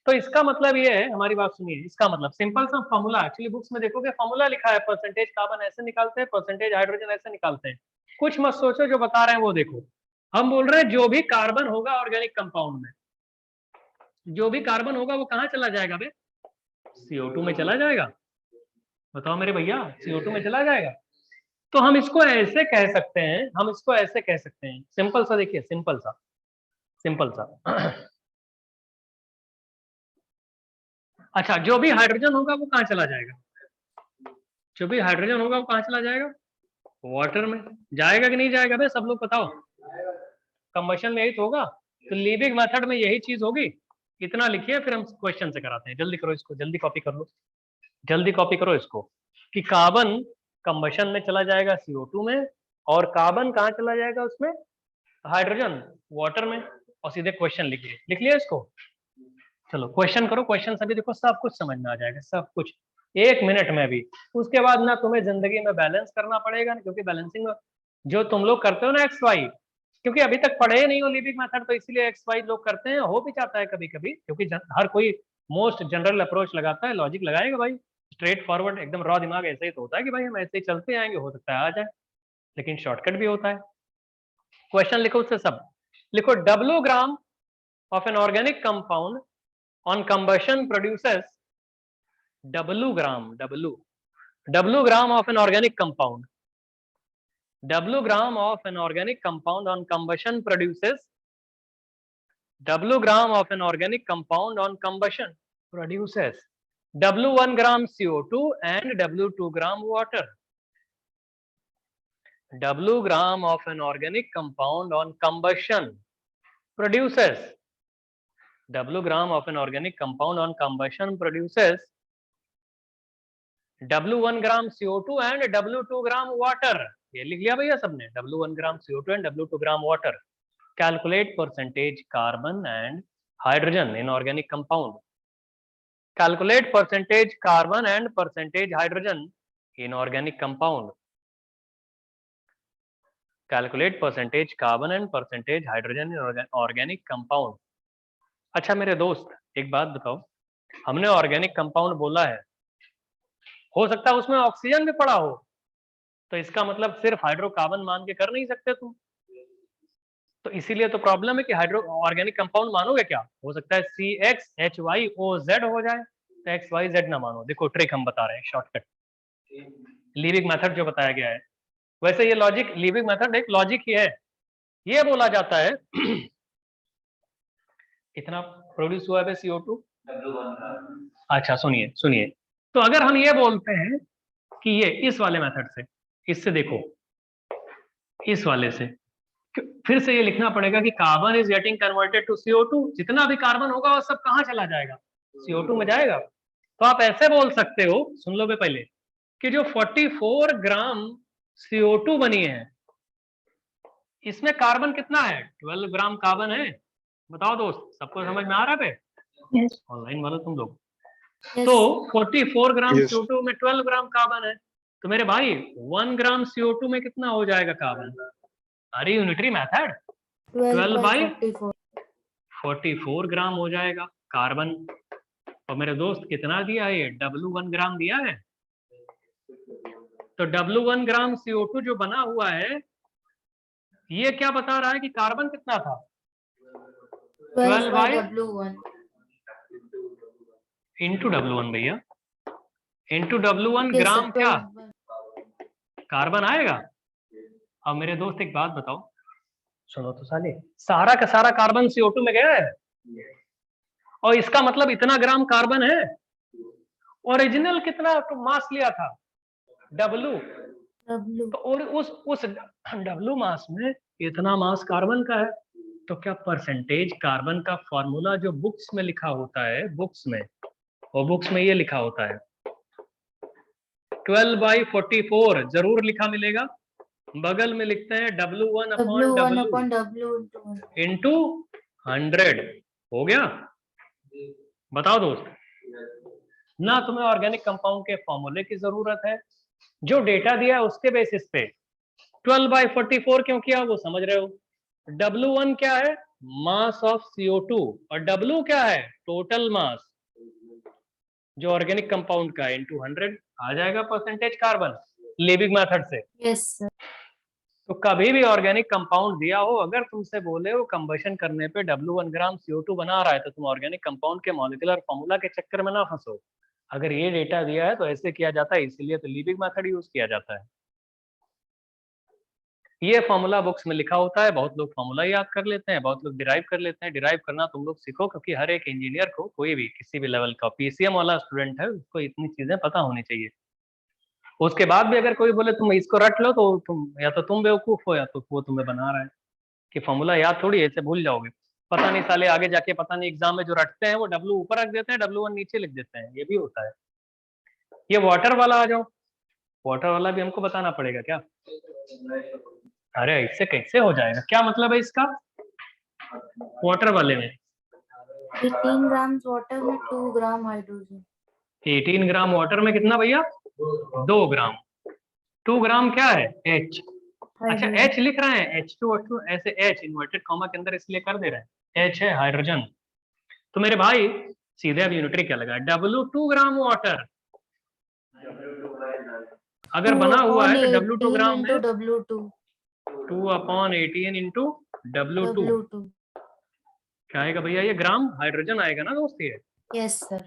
तो इसका मतलब ये है, हमारी बात सुनिए, इसका मतलब सिंपल सा फॉर्मूला, एक्चुअली बुक्स में देखोगे फॉर्मूला लिखा है, परसेंटेज कार्बन ऐसे निकालते हैं, परसेंटेज हाइड्रोजन ऐसे निकालते हैं, कुछ मत सोचो, जो बता रहे हैं वो देखो। हम बोल रहे हैं जो भी कार्बन होगा ऑर्गेनिक कंपाउंड में, जो भी कार्बन होगा वो कहाँ चला जाएगा बे, CO2 में चला जाएगा, बताओ मेरे भैया, CO2 में चला जाएगा। तो हम इसको ऐसे कह सकते हैं, हम इसको ऐसे कह सकते हैं, सिंपल सा, देखिए सिंपल सा, सिंपल सा अच्छा, जो भी हाइड्रोजन होगा वो कहाँ चला जाएगा, जो भी हाइड्रोजन होगा वो कहाँ चला जाएगा, वाटर में जाएगा कि नहीं जाएगा बे, सब लोग बताओ, कंबशन में यही तो होगा। तो लीबिग मेथड में यही चीज होगी। इतना लिखिए, फिर हम क्वेश्चन से कराते हैं, जल्दी करो इसको, जल्दी कॉपी कर लो, जल्दी कॉपी करो इसको, कि कार्बन कंबशन में चला जाएगा CO2 में, और कार्बन कहाँ चला जाएगा उसमें, हाइड्रोजन वाटर में, और सीधे क्वेश्चन लिखिए, लिख लिया इसको। चलो क्वेश्चन करो, क्वेश्चन सभी देखो, सब कुछ समझ में आ जाएगा, सब कुछ 1 मिनट में भी। उसके बाद ना तुम्हें जिंदगी में बैलेंस करना पड़ेगा, क्योंकि बैलेंसिंग में जो तुम लोग करते हो ना XY, क्योंकि अभी तक पढ़े नहीं हो लीबिग मेथड, तो इसलिए XY लोग करते हैं, हो भी जाता है कभी कभी, क्योंकि हर कोई मोस्ट जनरल अप्रोच लगाता है, लॉजिक लगाएगा भाई, स्ट्रेट फॉरवर्ड एकदम रॉ दिमाग ऐसे ही तो होता है कि भाई हम ऐसे ही चलते आएंगे, हो सकता है आ जाए, लेकिन शॉर्टकट भी होता है। क्वेश्चन लिखो उससे सब, लिखो W gram of N organic compound on combustion produces, W gram of N organic compound, W gram of an organic compound on combustion produces, W gram of an organic compound on combustion produces W1 gram CO2 and W2 gram water. W gram of an organic compound on combustion produces, W gram of an organic compound on combustion produces W1 gram CO2 and W2 gram water. ये लिख लिया भैया सबने, W1 gram CO2 and W2 gram water. Calculate percentage carbon and hydrogen in organic compound. Calculate percentage carbon and percentage hydrogen in organic compound. Calculate percentage carbon and percentage hydrogen in organic compound. अच्छा मेरे दोस्त एक बात बताओ, हमने organic compound बोला है, हो सकता है उसमें ऑक्सीजन भी पड़ा हो, तो इसका मतलब सिर्फ हाइड्रोकार्बन मान के कर नहीं सकते तुम, तो इसीलिए तो प्रॉब्लम है कि हाइड्रो ऑर्गेनिक कंपाउंड मानोगे क्या, हो सकता है CXHYOZ हो जाए, तो XYZ ना मानो। देखो ट्रिक हम बता रहे हैं, शॉर्टकट लीविंग मेथड जो बताया गया है। वैसे ये लॉजिक, लीविंग मेथड एक लॉजिक ही है। ये बोला जाता है कितना प्रोड्यूस हुआ है CO2। अच्छा सुनिए सुनिए, तो अगर हम ये बोलते हैं कि ये इस वाले मेथड से, इससे देखो इस वाले से, फिर से ये लिखना पड़ेगा कि carbon is getting converted to CO2, जितना भी कार्बन होगा वो सब कहाँ चला जाएगा, CO2 में जाएगा। तो आप ऐसे बोल सकते हो, सुन लो बे पहले, कि जो 44 ग्राम CO2 बनी है, इसमें कार्बन कितना है, 12 ग्राम कार्बन है। बताओ दोस्त, सबको समझ में आ रहा है? ऑनलाइन वाला तुम लोग। Yes. तो 44 ग्राम Yes. CO2 में 12 ग्राम कार्बन है, तो मेरे भाई 1 ग्राम CO2 में कितना हो जाएगा कार्बन। अरे यूनिटरी मेथड, 12 बाई 44 ग्राम हो जाएगा कार्बन। और मेरे दोस्त कितना दिया है, W1 ग्राम दिया है। तो W1 ग्राम CO2 जो बना हुआ है, ये क्या बता रहा है कि कार्बन कितना था, 12 बाई W1 इंटू W1 भैया, इंटू W1 ग्राम क्या कार्बन आएगा। अब मेरे दोस्त एक बात बताओ, सुनो तो साले, सारा का सारा कार्बन CO2 में गया है, और इसका मतलब इतना ग्राम कार्बन है। ओरिजिनल कितना तो मास लिया था, W, तो और उस W मास में इतना मास कार्बन का है। तो क्या परसेंटेज कार्बन का फॉर्मूला जो बुक्स में लिखा होता है, बुक्स में, और बुक्स में ये लिखा होता है 12/44 जरूर लिखा मिलेगा, बगल में लिखते हैं W1 अपॉन W इंटू 100, हो गया। बताओ दोस्त, ना तुम्हें ऑर्गेनिक कंपाउंड के फॉर्मूले की जरूरत है, जो डेटा दिया है उसके बेसिस पे 12/44 क्यों किया वो समझ रहे हो। W1 क्या है, मास ऑफ CO2, और W क्या है, टोटल मास जो ऑर्गेनिक कंपाउंड का है, इंटू 100 आ जाएगा परसेंटेज कार्बन, लीविंग मेथड से। Yes sir. तो कभी भी ऑर्गेनिक कंपाउंड दिया हो, अगर तुमसे बोले हो कंबशन करने पे W1 ग्राम CO2 बना रहा है, तो तुम ऑर्गेनिक कंपाउंड के मॉलिक्यूलर फॉर्मूला के चक्कर में ना फंसो। अगर ये डेटा दिया है तो ऐसे किया जाता है, इसीलिए तो लीविंग मेथड यूज किया जाता है। ये फॉर्मूला बुक्स में लिखा होता है, बहुत लोग फॉर्मूला याद कर लेते हैं, बहुत लोग डिराइव कर लेते हैं। डिराइव करना तुम लोग सीखो, क्योंकि हर एक इंजीनियर को, कोई भी किसी भी लेवल का PCM वाला स्टूडेंट है, उसको इतनी चीजें पता होनी चाहिए। उसके बाद भी अगर कोई बोले तुम इसको रट लो, तो तुम या तो तुम बेवकूफ हो, या तो वो तुम्हें बना रहा है कि फॉर्मूला याद थोड़ी ऐसे भूल जाओगे। पता नहीं साले आगे जाके, पता नहीं एग्जाम में जो रटते हैं वो W ऊपर रख देते हैं, W1 नीचे लिख देते हैं, ये भी होता है। ये वाटर वाला आ जाओ, वाटर वाला भी हमको बताना पड़ेगा क्या। अरे इससे कैसे हो जाएगा, क्या मतलब है इसका। वाटर वाले में 18 ग्राम वाटर में 2 ग्राम हाइड्रोजन। 18 ग्राम वाटर में कितना भैया, 2 ग्राम। 2 ग्राम क्या है, H। अच्छा H लिख रहे हैं, H2O2 ऐसे H इन्वर्टेड कॉमा के अंदर इसलिए कर दे रहे हैं, H है हाइड्रोजन। तो मेरे भाई सीधे अब यूनिटरी क्या लगा, W2 ग्राम वाटर अगर बना हुआ है तो W2 ग्राम में W2 2/18 इंटू W2 क्या आएगा भैया, ये ग्राम हाइड्रोजन आएगा ना दोस्त ये। Yes sir.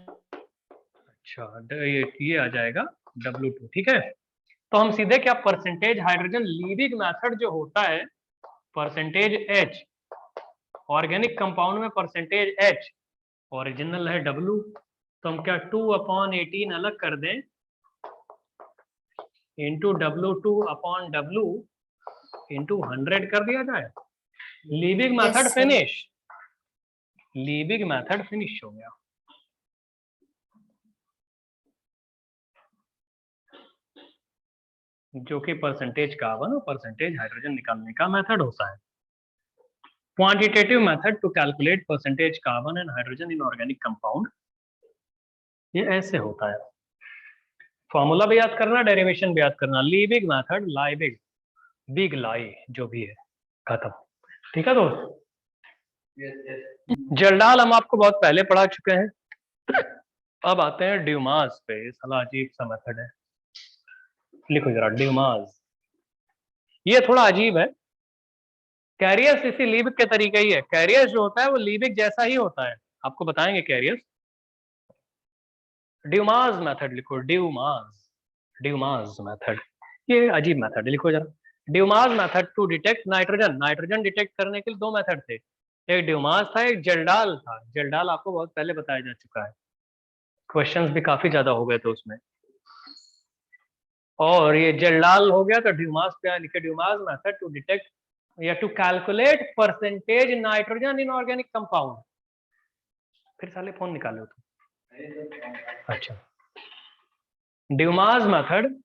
अच्छा ये आ जाएगा W2, ठीक है। तो हम सीधे क्या, परसेंटेज हाइड्रोजन लीविंग मेथड जो होता है, परसेंटेज H, ऑर्गेनिक कंपाउंड में परसेंटेज H, ओरिजिनल है W, तो हम क्या 2/18 अलग कर दें इंटू W2/W इंटू 100 कर दिया जाए। Liebig method finish, Liebig method finish हो गया। जो कि परसेंटेज कार्बन और परसेंटेज हाइड्रोजन निकालने का मेथड होता है। Quantitative method to calculate percentage carbon and hydrogen in organic compound, ये ऐसे होता है। फॉर्मूला भी याद करना, डेरिवेशन भी याद करना। Leaving method, living big lie जो भी है, खत्म। ठीक है दोस्त, जर्डाल हम आपको बहुत पहले पढ़ा चुके हैं। अब आते हैं ड्यूमास पे। ये साला अजीब सा मेथड है, लिखो जरा ड्यूमास। ये थोड़ा अजीब है। कैरियर्स इसी लीबिक के तरीके ही है। कैरियर्स जो होता है वो लीबिक जैसा ही होता है, आपको बताएंगे कैरियर्स। ड्यूमास मेथड लिखो, ड्यूमास, ड्यूमास मेथड। ये अजीब मेथड है, लिखो जरा Dumas method to detect nitrogen. Nitrogen detect करने के लिए दो मेथड थे, एक ड्यूमास था, एक जेल्डाल था। जेल्डाल आपको बहुत पहले बताया जा चुका है, क्वेश्चंस भी काफी ज्यादा हो गए थे उसमें। और ये जेल्डाल हो गया तो ड्यूमास पे लिखे, ड्यूमास मेथड टू डिटेक्ट या to calculate percentage nitrogen in organic compound. फिर साले फोन निकाले हो तुम। अच्छा, Dumas method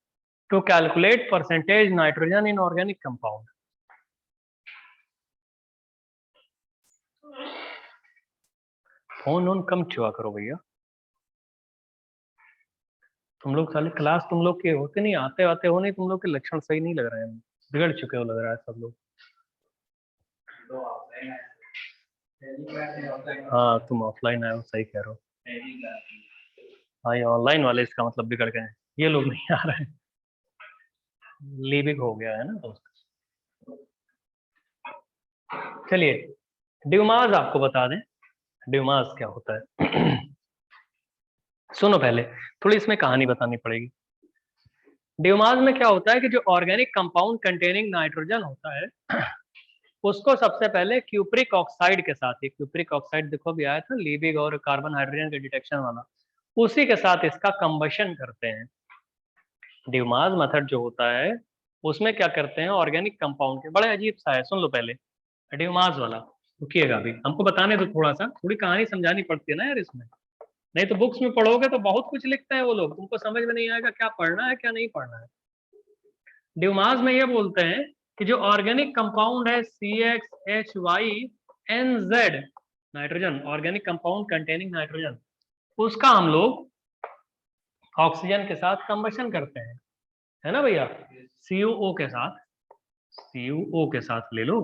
to calculate percentage nitrogen in organic compound. Phone on कम छुआ करो भैया, तुम लोग साले क्लास तुम लोग के होते नहीं, आते आते हो नहीं, तुम लोग के लक्षण सही नहीं लग रहे हैं, बिगड़ चुके हो लग रहा है सब लोग। हाँ तुम ऑफलाइन आए हो, सही कह रहे हो। हाँ ये ऑनलाइन वाले इसका मतलब बिगड़ गए हैं, ये लोग नहीं आ रहे हैं, लीबिक हो गया है ना दोस्त। चलिए ड्यूमास आपको बता दें, ड्यूमास क्या होता है। सुनो पहले, थोड़ी इसमें कहानी बतानी पड़ेगी। ड्यूमास में क्या होता है कि जो ऑर्गेनिक कंपाउंड कंटेनिंग नाइट्रोजन होता है उसको सबसे पहले क्यूप्रिक ऑक्साइड के साथ, ये क्यूप्रिक ऑक्साइड देखो भी आया था लीबिक और कार्बन हाइड्रोजन के डिटेक्शन वाला, उसी के साथ इसका कंबशन करते हैं। ड्यूमास मेथड जो होता है उसमें क्या करते हैं, ऑर्गेनिक कंपाउंड के, बड़े अजीब सा है, सुन लो पहले ड्यूमास वाला, रुकिएगा अभी हमको बताने दो थोड़ा सा, थोड़ी कहानी समझानी पड़ती है ना यार इसमें, नहीं तो बुक्स में पढ़ोगे तो बहुत कुछ लिखते हैं वो लोग, तुमको समझ में नहीं आएगा क्या पढ़ना है क्या नहीं पढ़ना है। ड्यूमास में ये बोलते हैं कि जो ऑर्गेनिक कंपाउंड है CXHYNZ nitrogen, organic compound containing nitrogen, उसका हम लोग ऑक्सीजन के साथ कंबशन करते हैं, है ना भैया, CuO के साथ, CuO के साथ ले लो,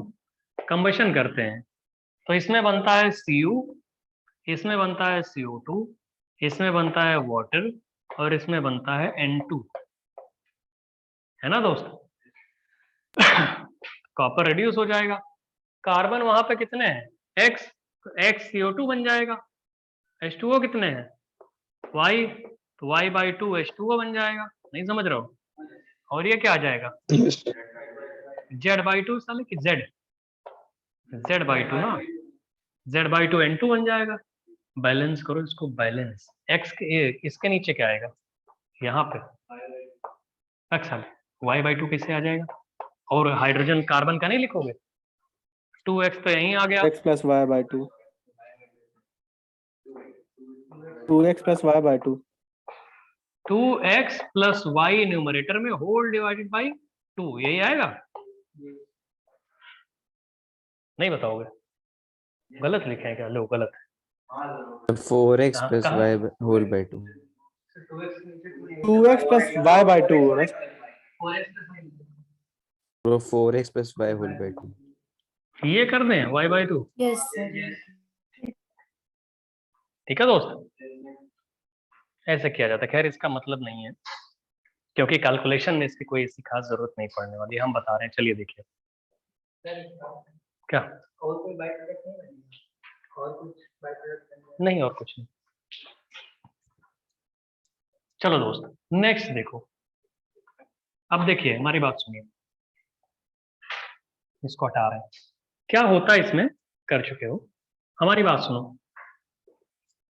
कंबशन करते हैं। तो इसमें बनता है Cu, इसमें बनता है CO2, इसमें बनता है वाटर और इसमें बनता है N2, है ना दोस्त। कॉपर रिड्यूस हो जाएगा, कार्बन वहां पे कितने हैं X, तो X CO2 बन जाएगा, H2O कितने हैं Y, तो Y/2 H2O बन जाएगा, नहीं समझ रहे हो। और ये क्या आ जाएगा Z/2, साले कि Z/2 ना, Z/2 N2 बन जाएगा। बैलेंस करो इसको, बैलेंस X के इसके नीचे क्या आएगा यहाँ पे अच्छा, Y/2 कैसे आ जाएगा, और हाइड्रोजन कार्बन का नहीं लिखोगे, 2x तो यहीं आ गया, x plus y by 2, 2x plus y by 2, 2x plus y numerator में होल डिवाइडेड बाई 2, यही आएगा। नहीं बताओगे, गलत लिखे हैं क्या, लो गलत है। 4x हाँ, plus कहाँ? y whole by 2. 2x plus y by 2 ना, Bro, 4x plus y whole by 2. ये कर दें y/2, यस सर। ठीक है दोस्त, ऐसे किया जाता है। खैर इसका मतलब नहीं है, क्योंकि कैलकुलेशन में इसकी कोई ऐसी खास जरूरत नहीं पड़ने वाली, हम बता रहे हैं। चलिए देखिए क्या, और कोई बाई प्रोडक्ट नहीं बनेगा, और कुछ बाई प्रोडक्ट नहीं, और कुछ नहीं। चलो दोस्त नेक्स्ट देखो, अब देखिए हमारी बात सुनिए, इसको हटा रहे हैं, क्या होता है इसमें, कर चुके हो, हमारी बात सुनो।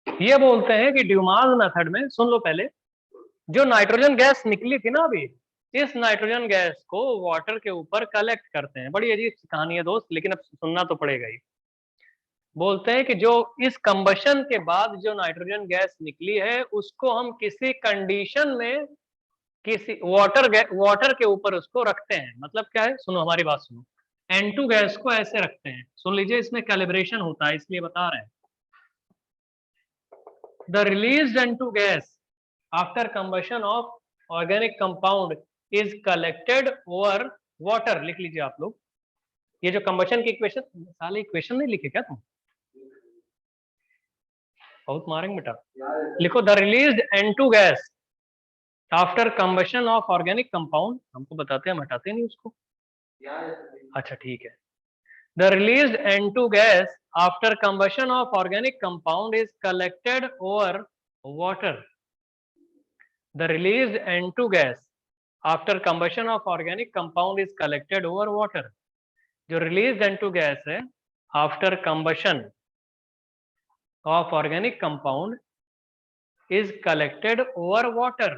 ये बोलते हैं कि ड्यूमास मेथड में, सुन लो पहले, जो नाइट्रोजन गैस निकली थी ना अभी, इस नाइट्रोजन गैस को वाटर के ऊपर कलेक्ट करते हैं। बड़ी अजीब कहानी है दोस्त, लेकिन अब सुनना तो पड़ेगा ही। बोलते हैं कि जो इस कंबशन के बाद जो नाइट्रोजन गैस निकली है उसको हम किसी कंडीशन में किसी वाटर के ऊपर उसको रखते हैं। मतलब क्या है, सुनो हमारी बात सुनो, N2 गैस को ऐसे रखते हैं, सुन लीजिए, इसमें कैलिब्रेशन होता है इसलिए बता रहे हैं। The released N2 gas after combustion of organic compound is collected over water लिख लीजिए आप लोग। ये जो कंबशन की इक्वेशन, साले इक्वेशन नहीं लिखे क्या तुम? बहुत मारेंगे बेटा। लिखो the released N2 gas after combustion of organic compound, हमको बताते हैं, हम हटाते नहीं उसको। अच्छा ठीक है। The released N2 gas after combustion of organic compound is collected over water. The released N2 gas after combustion of organic compound is collected over water. जो released N2 gas है after combustion of organic compound is collected over water,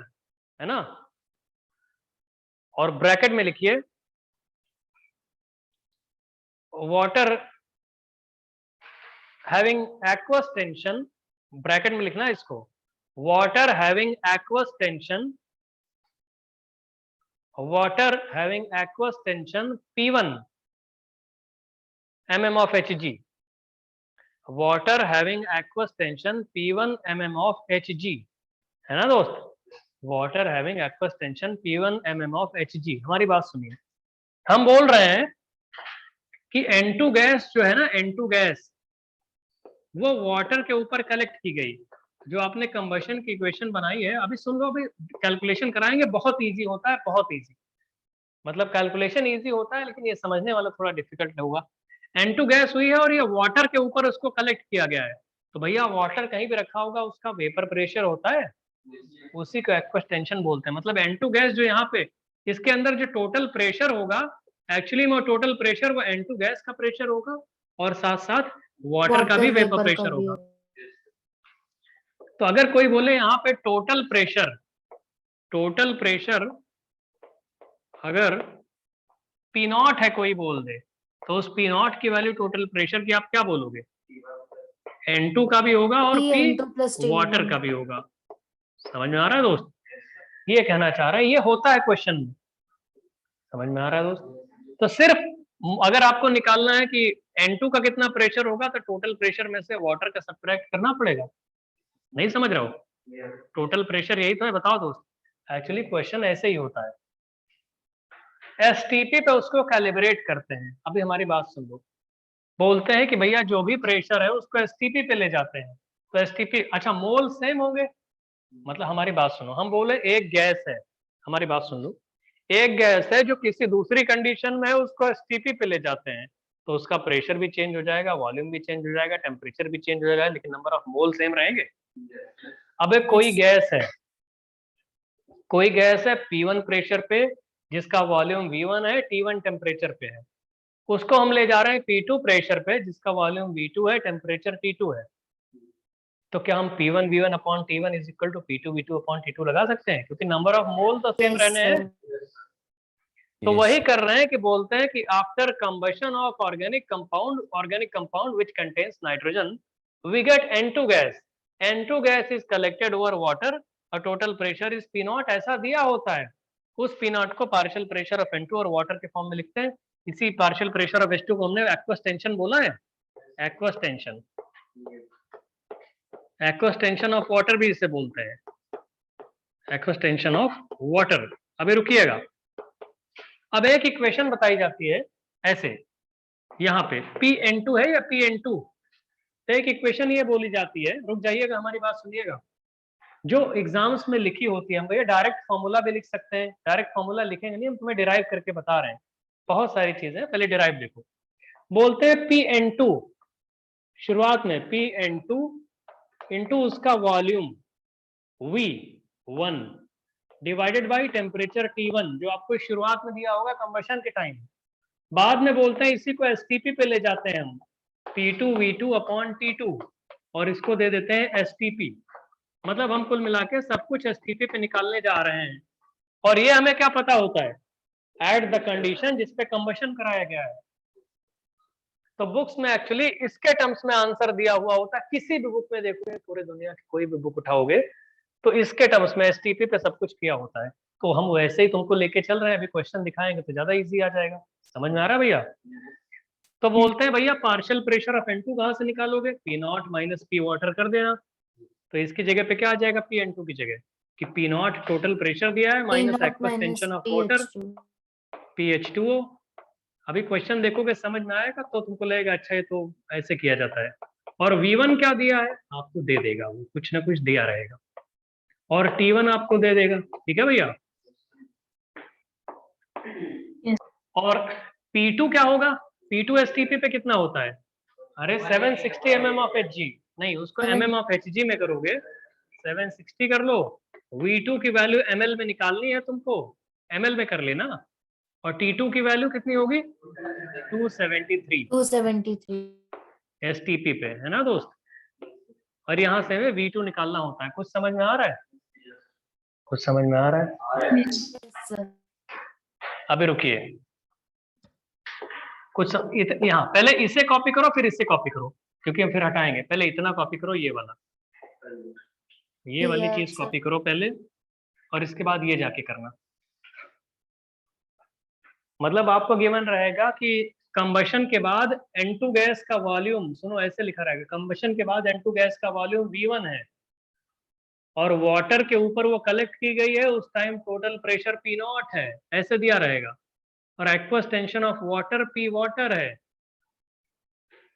है ना? और bracket में लिखिए water having aqueous tension, bracket में लिखना है इसको, water having aqueous tension P1 mm of Hg, water having aqueous tension P1 mm of Hg, है ना दोस्त? water having aqueous tension P1 mm of Hg। हमारी बात सुनिए, हम बोल रहे हैं कि N2 गैस जो है ना, N2 गैस वो वाटर के ऊपर कलेक्ट की गई। जो आपने कंबशन की इक्वेशन बनाई है, अभी सुन लो, अभी कैलकुलेशन कराएंगे, बहुत इजी होता है, बहुत इजी। मतलब कैलकुलेशन इजी होता है, लेकिन ये समझने वाला थोड़ा डिफिकल्ट होगा। N2 गैस हुई है और ये वाटर के ऊपर उसको कलेक्ट किया गया है, तो भैया वाटर कहीं भी रखा होगा, उसका वेपर प्रेशर होता है, उसी को एक्वस टेंशन बोलते हैं। मतलब N2 गैस जो यहाँ पे, इसके अंदर जो टोटल प्रेशर होगा, एक्चुअली में टोटल प्रेशर वो N2 गैस का प्रेशर होगा और साथ साथ वाटर का भी वेपर प्रेशर होगा। तो अगर कोई बोले यहाँ पे टोटल प्रेशर अगर P0 है, कोई बोल दे, तो उस P0 की वैल्यू टोटल प्रेशर की आप क्या बोलोगे? N2 का भी होगा और P वाटर का भी होगा। समझ में आ रहा है दोस्त? ये कहना चाह रहा है, ये होता है क्वेश्चन में। समझ में आ रहा है दोस्त? तो सिर्फ अगर आपको निकालना है कि N2 का कितना प्रेशर होगा, तो टोटल प्रेशर में से वाटर का सब्ट्रैक्ट करना पड़ेगा। नहीं समझ रहे हो? टोटल प्रेशर यही तो है, बताओ दोस्त। एक्चुअली क्वेश्चन ऐसे ही होता है। एसटीपी पे उसको कैलिब्रेट करते हैं। अभी हमारी बात सुन लो, बोलते हैं कि भैया जो भी प्रेशर है उसको एसटीपी पे ले जाते हैं, तो एसटीपी, अच्छा मोल सेम होंगे। मतलब हमारी बात सुनो, हम बोले एक गैस है, हमारी बात सुन लो, एक गैस है जो किसी दूसरी कंडीशन में है, उसको एसटीपी पे ले जाते हैं, तो उसका प्रेशर भी चेंज हो जाएगा, वॉल्यूम भी चेंज हो जाएगा, टेम्परेचर भी चेंज हो जाएगा, लेकिन नंबर ऑफ मोल सेम रहेंगे। अब एक कोई गैस है P1 प्रेशर पे, जिसका वॉल्यूम V1 है, T1 टेम्परेचर पे है, उसको हम ले जा रहे हैं P2 प्रेशर पे, जिसका वॉल्यूम V2 है, टेम्परेचर T2 है। तो क्या हम P1 V1 upon T1 is equal to P2 V2 upon T2 लगा सकते हैं? क्योंकि नंबर ऑफ मोल तो सेम रहने हैं। तो वही कर रहे हैं कि बोलते हैं कि after combustion of organic compound which contains nitrogen, we get N2 gas. N2 gas is collected over water, और टोटल प्रेशर इज P0, ऐसा दिया होता है। उस P0 को पार्शियल प्रेशर ऑफ N2 और वाटर के फॉर्म में लिखते हैं। इसी पार्शियल प्रेशर ऑफ H2 को हमने एक्वस टेंशन बोला है। एक्वस टेंशन ऑफ वाटर भी इसे बोलते हैं, एक्वस टेंशन ऑफ वाटर। अभी रुकिएगा, अब एक इक्वेशन बताई जाती है ऐसे, यहाँ पे Pn2 है या Pn2, तो एक इक्वेशन ये बोली जाती है, रुक जाइएगा, हमारी बात सुनिएगा, जो एग्जाम्स में लिखी होती है। हम भैया डायरेक्ट फॉर्मूला भी लिख सकते हैं, डायरेक्ट फॉर्मूला लिखेंगे नहीं, हम तुम्हें डिराइव करके बता रहे हैं, बहुत सारी चीजें, पहले डिराइव देखो। बोलते हैं Pn2, शुरुआत में Pn2 इंटू उसका volume V1 divided by temperature T1, जो आपको शुरुआत में दिया होगा कंबशन के टाइम। बाद में बोलते हैं इसी को एसटीपी पे ले जाते हैं हम, P2 V2 अपॉन T2, और इसको दे देते हैं एसटीपी। मतलब हम कुल मिला के सब कुछ एसटीपी पे निकालने जा रहे हैं, और ये हमें क्या पता होता है? एट द कंडीशन जिसपे कंबशन कराया गया है। तो बुक्स में एक्चुअली इसके टर्म्स में आंसर दिया हुआ होता है। किसी भी बुक में देखोगे, पूरे दुनिया की कोई भी बुक उठाओगे, तो इसके टर्म्स में एसटीपी पे सब कुछ किया होता है। तो हम वैसे ही तुमको लेके चल रहे हैं, अभी क्वेश्चन दिखाएंगे तो ज्यादा इजी आ जाएगा। समझ में आ रहा है भैया? तो बोलते हैं भैया पार्शियल प्रेशर ऑफ N2 कहाँ से निकालोगे? P0 माइनस P वाटर कर देना, तो इसकी जगह पे क्या आ जाएगा Pn2 की जगह, कि P0 टोटल प्रेशर दिया है minus aqueous tension of water, PH2O। अभी क्वेश्चन देखोगे समझ में आएगा तो तुमको लगेगा अच्छा ये तो ऐसे किया जाता है। और V1 क्या दिया है आपको दे देगा, वो कुछ ना कुछ दिया रहेगा, और T1 आपको दे देगा। ठीक है भैया। और P2 क्या होगा, P2 STP पे कितना होता है, अरे 760 mm ऑफ Hg, नहीं उसको mm ऑफ Hg में करोगे, 760 कर लो। V2 की वैल्यू ml में निकालनी है तुमको, ml में कर लेना। और T2 की वैल्यू कितनी होगी 273 273 STP पे, है ना दोस्त। और यहाँ से हमें V2 निकालना होता है। कुछ समझ में आ रहा है, कुछ समझ में आ रहा है। सर। अभी रुकिए, कुछ यहाँ पहले इसे कॉपी करो फिर इससे कॉपी करो, क्योंकि हम फिर हटाएंगे। पहले इतना कॉपी करो, ये वाला, ये वाली चीज कॉपी करो पहले, और इसके बाद ये जाके करना। मतलब आपको गिवन रहेगा कि कंबशन के बाद N2 गैस का वॉल्यूम, सुनो ऐसे लिखा रहेगा, कंबशन के बाद N2 गैस का वॉल्यूम V1 है, और वाटर के ऊपर वो कलेक्ट की गई है, उस टाइम टोटल प्रेशर P0 है, ऐसे दिया रहेगा। और aqueous tension of water P water है।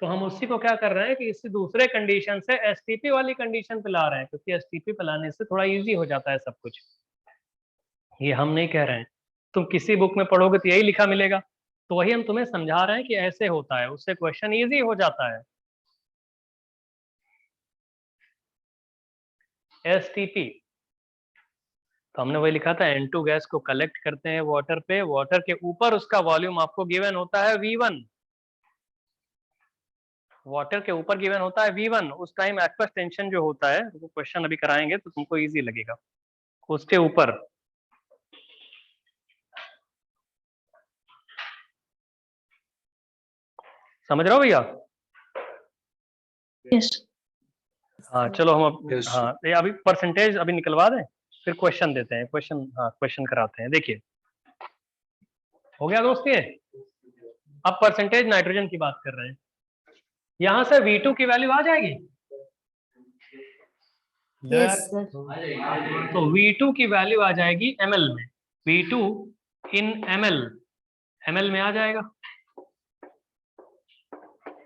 तो हम उसी को क्या कर रहे हैं कि इसी दूसरे कंडीशन से STP वाली कंडीशन पे ला रहे हैं, क्योंकि STP पे लाने से थोड़ा इजी हो जाता है सब कुछ। ये हम नहीं कह रहे हैं, तुम किसी बुक में पढ़ोगे तो यही लिखा मिलेगा, तो वही हम तुम्हें समझा रहे हैं कि ऐसे होता है, उससे क्वेश्चन इजी हो जाता है। STP तो हमने वही लिखा था, N2 गैस को कलेक्ट करते हैं वाटर पे, वाटर के ऊपर उसका वॉल्यूम आपको गिवन होता है V1, वाटर के ऊपर गिवन होता है V1। उस टाइम एक्वस टेंशन जो होता है, वो क्वेश्चन अभी कराएंगे तो तुमको इजी लगेगा, उसके ऊपर समझ रहे हो भैया। यस हाँ चलो हम अब Yes. हाँ ये अभी परसेंटेज अभी निकलवा दें, फिर क्वेश्चन देते हैं, क्वेश्चन हाँ क्वेश्चन कराते हैं। देखिए हो गया दोस्त ये। अब परसेंटेज नाइट्रोजन की बात कर रहे हैं, यहां से V2 की वैल्यू आ जाएगी। Yes sir. तो V2 की वैल्यू आ जाएगी ml में, V2 इन ml में आ जाएगा।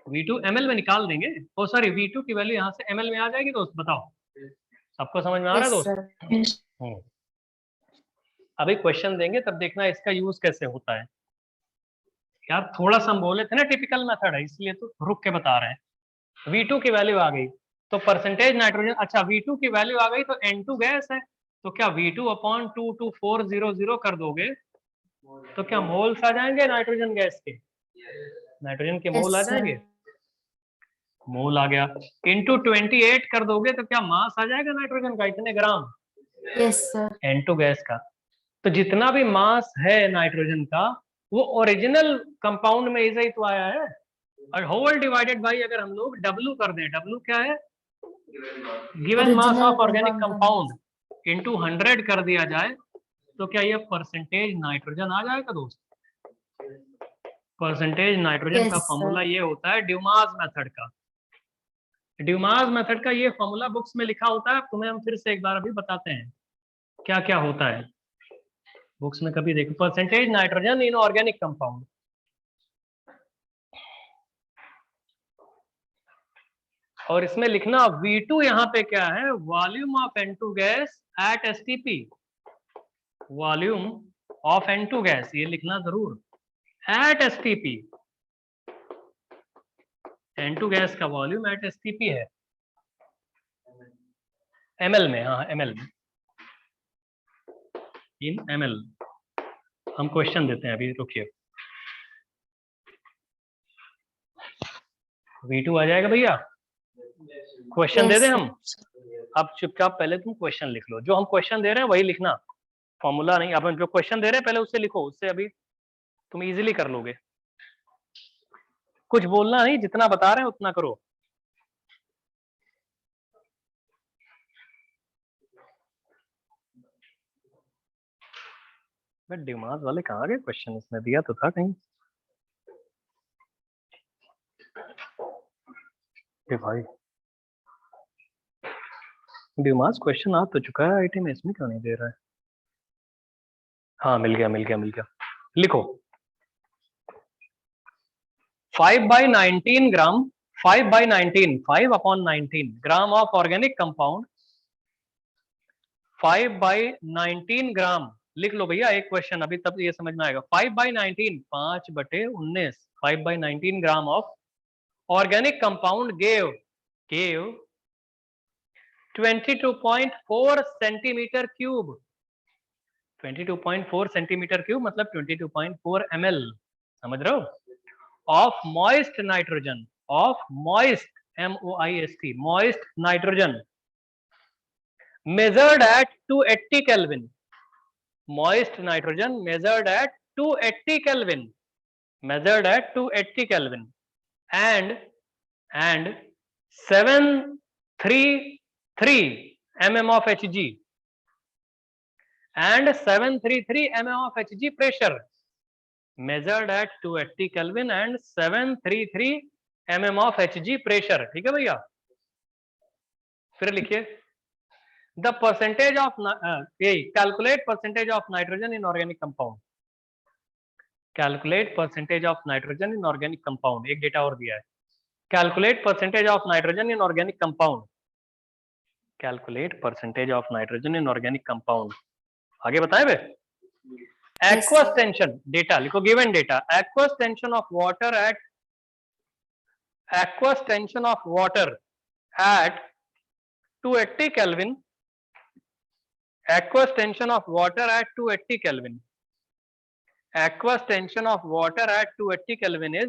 V2 ml में निकाल देंगे, ओ सॉरी V2 की वैल्यू यहाँ से ml में आ जाएगी दोस्त। बताओ सबको समझ में आ रहा है यस दोस्त। सर। यस अभी क्वेश्चन देंगे तब देखना इसका यूज कैसे होता है। यार थोड़ा सा हम बोले थे ना टिपिकल मेथड है, इसलिए तो रुक के बता रहे हैं। V2 की वैल्यू आ गई तो परसेंटेज नाइट्रोजन, अच्छा V2 की वैल्यू आ गई तो N2 गैस है, तो क्या V2 अपॉन 22400 कर दोगे तो क्या मोल्स आ जाएंगे नाइट्रोजन गैस के, नाइट्रोजन के मोल आ यस जाएंगे। सर। मोल आ गया, इंटू 28 कर दोगे तो क्या मास आ जाएगा नाइट्रोजन का, इतने ग्राम यस सर। N2 गैस का। तो जितना भी मास है नाइट्रोजन का वो ओरिजिनल कंपाउंड में ऐसे ही तो आया है, और होल डिवाइडेड बाई अगर हम लोग W कर दें, W क्या है, given mass of organic compound, into 100 कर दिया जाए तो क्या ये परसेंटेज नाइट्रोजन आ जाएगा दोस्त। परसेंटेज नाइट्रोजन का Yes, फॉर्मूला sir. ये होता है ड्यूमास मेथड का। ड्यूमास मेथड का ये फॉर्मूला बुक्स में लिखा होता है, तुम्हें हम फिर से एक बार अभी बताते हैं क्या क्या होता है। बुक्स में कभी देखो, percentage nitrogen in organic compound, और इसमें लिखना V2 यहाँ पे क्या है, volume of N2 gas at STP, volume of N2 gas, ये लिखना जरूर, एट STP, N2 गैस का वॉल्यूम एट STP है, ml में, हाँ ml में, इन ml। हम क्वेश्चन देते हैं अभी, रुकिए। V2 आ जाएगा भैया, क्वेश्चन दे Yes, दें sir. हम। अब चुपचाप पहले तुम क्वेश्चन लिख लो, जो हम क्वेश्चन दे रहे हैं वही लिखना, फॉर्मूला नहीं। अब हम जो क्वेश्चन दे रहे हैं पहले उससे लिखो, उससे अभी तुम इजीली कर लोगे। कुछ बोलना नहीं, जितना बता रहे हैं उतना करो। ड्यूमास वाले कहाँ गए क्वेश्चन, इसमें दिया तो था कहीं। भाई ड्यूमास क्वेश्चन आ तो चुका है आईटी में, इसमें क्यों नहीं दे रहा है। हाँ मिल गया मिल गया मिल गया, लिखो 5/19 ग्राम, 5/19, 5/19 ग्राम ऑफ ऑर्गेनिक कंपाउंड, 5/19 ग्राम लिख लो भैया, एक क्वेश्चन अभी तब ये समझ में आएगा। 5/19, 5/19, 5/19 gram of organic compound gave 22.4 centimetre cube, 22.4 centimetre cube मतलब 22.4 ml, समझ रहे हो, of moist nitrogen, of moist MOIST, moist nitrogen measured at 280 Kelvin, moist nitrogen measured at 280 Kelvin, measured at 280 Kelvin, and 733 mm of Hg, and 733 mm of Hg pressure, measured at 280 Kelvin and 733 mm of Hg pressure। ठीक है भैया, फिर लिखिए the percentage of calculate percentage of nitrogen in organic compound, calculate percentage of nitrogen in organic compound, एक data और दिया है, calculate percentage of nitrogen in organic compound, calculate percentage of nitrogen in organic compound, आगे बताए बे। aqueous tension data लिखो, given data, aqueous tension of water at 280 Kelvin, aqueous tension of water at 280 Kelvin, aqueous tension of water at 280 Kelvin is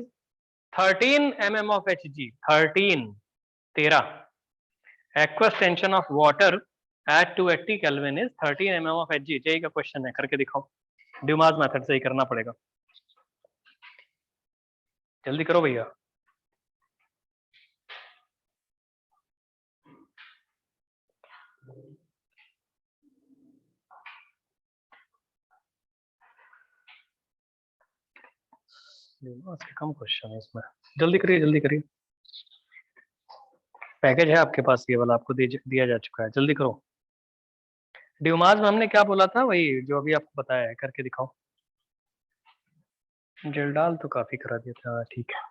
13 mm of Hg, 13 aqueous tension of water at 280 Kelvin is 13 mm of Hg। यही का question है, करके दिखाओ, Dumas method से ही करना पड़ेगा, जल्दी करो भैया। कम क्वेश्चन है इसमें, जल्दी करिए जल्दी करिए, पैकेज है आपके पास ये वाला, आपको दिया जा चुका है, जल्दी करो। ड्यूमास में हमने क्या बोला था, वही जो अभी आपको बताया है, करके दिखाओ। जेलडाल तो काफी करा दिया था, ठीक है।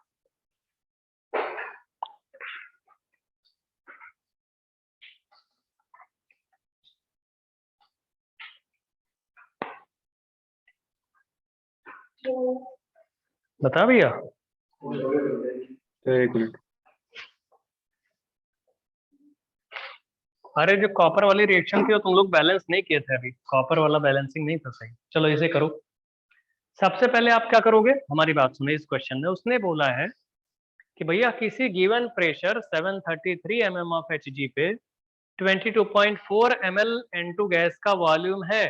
बता भैया, एक मिनट, अरे जो कॉपर वाली रिएक्शन थी वो तुम लोग बैलेंस नहीं किए थे अभी, कॉपर वाला बैलेंसिंग नहीं था सही। चलो इसे करो। सबसे पहले आप क्या करोगे, हमारी बात सुने, इस क्वेश्चन में उसने बोला है कि भैया किसी given pressure 733 mm of Hg पे 22.4 ml N2 गैस का वॉल्यूम है,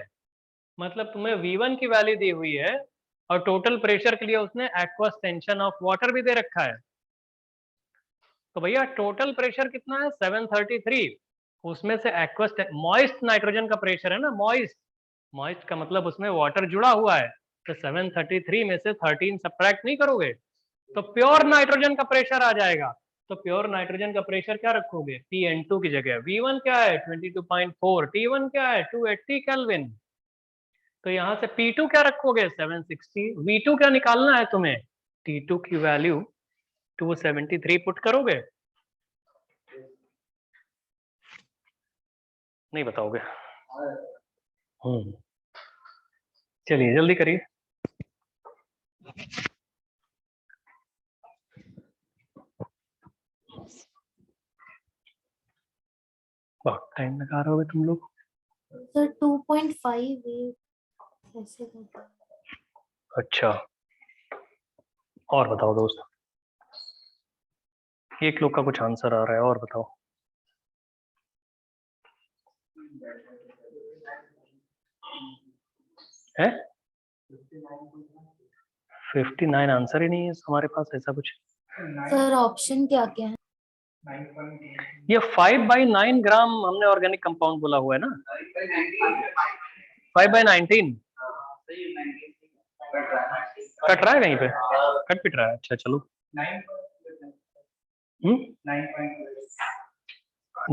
मतलब तुम्हें V1 की वैल्यू दी हुई है और टोटल प्रेशर के लिए उसने एक्वस टेंशन ऑफ वाटर भी दे रखा है। तो भैया टोटल प्रेशर कितना है 733, उसमें से एक्वस मॉइस्ट नाइट्रोजन का प्रेशर है ना, मॉइस्ट का मतलब उसमें वाटर जुड़ा हुआ है, तो 733 में से 13 सब्ट्रैक्ट नहीं करोगे तो प्योर नाइट्रोजन का प्रेशर आ जाएगा। तो प्योर नाइट्रोजन का प्रेशर क्या रखोगे, PN2 की जगह। V1 क्या है 22.4, T1 क्या है 280 केल्विन, तो यहां से P2 क्या रखोगे 760, V2 क्या निकालना है तुम्हें, T2 की वैल्यू 273 पुट करोगे, नहीं बताओगे। चलिए जल्दी करिए। बहुत टाइम लगा रहे होगे तुम लोग। सर 2.58 कैसे करते हैं? अच्छा और बताओ दोस्त, एक लोग का कुछ आंसर आ रहा है, और बताओ। है 59 आंसर ही नहीं है हमारे पास, ऐसा कुछ। सर ऑप्शन क्या क्या है? ये 5/9 ग्राम हमने ऑर्गेनिक कंपाउंड बोला हुआ है ना, 5/19 कट रहा है कहीं पे, कट पिट रहा है। अच्छा चलो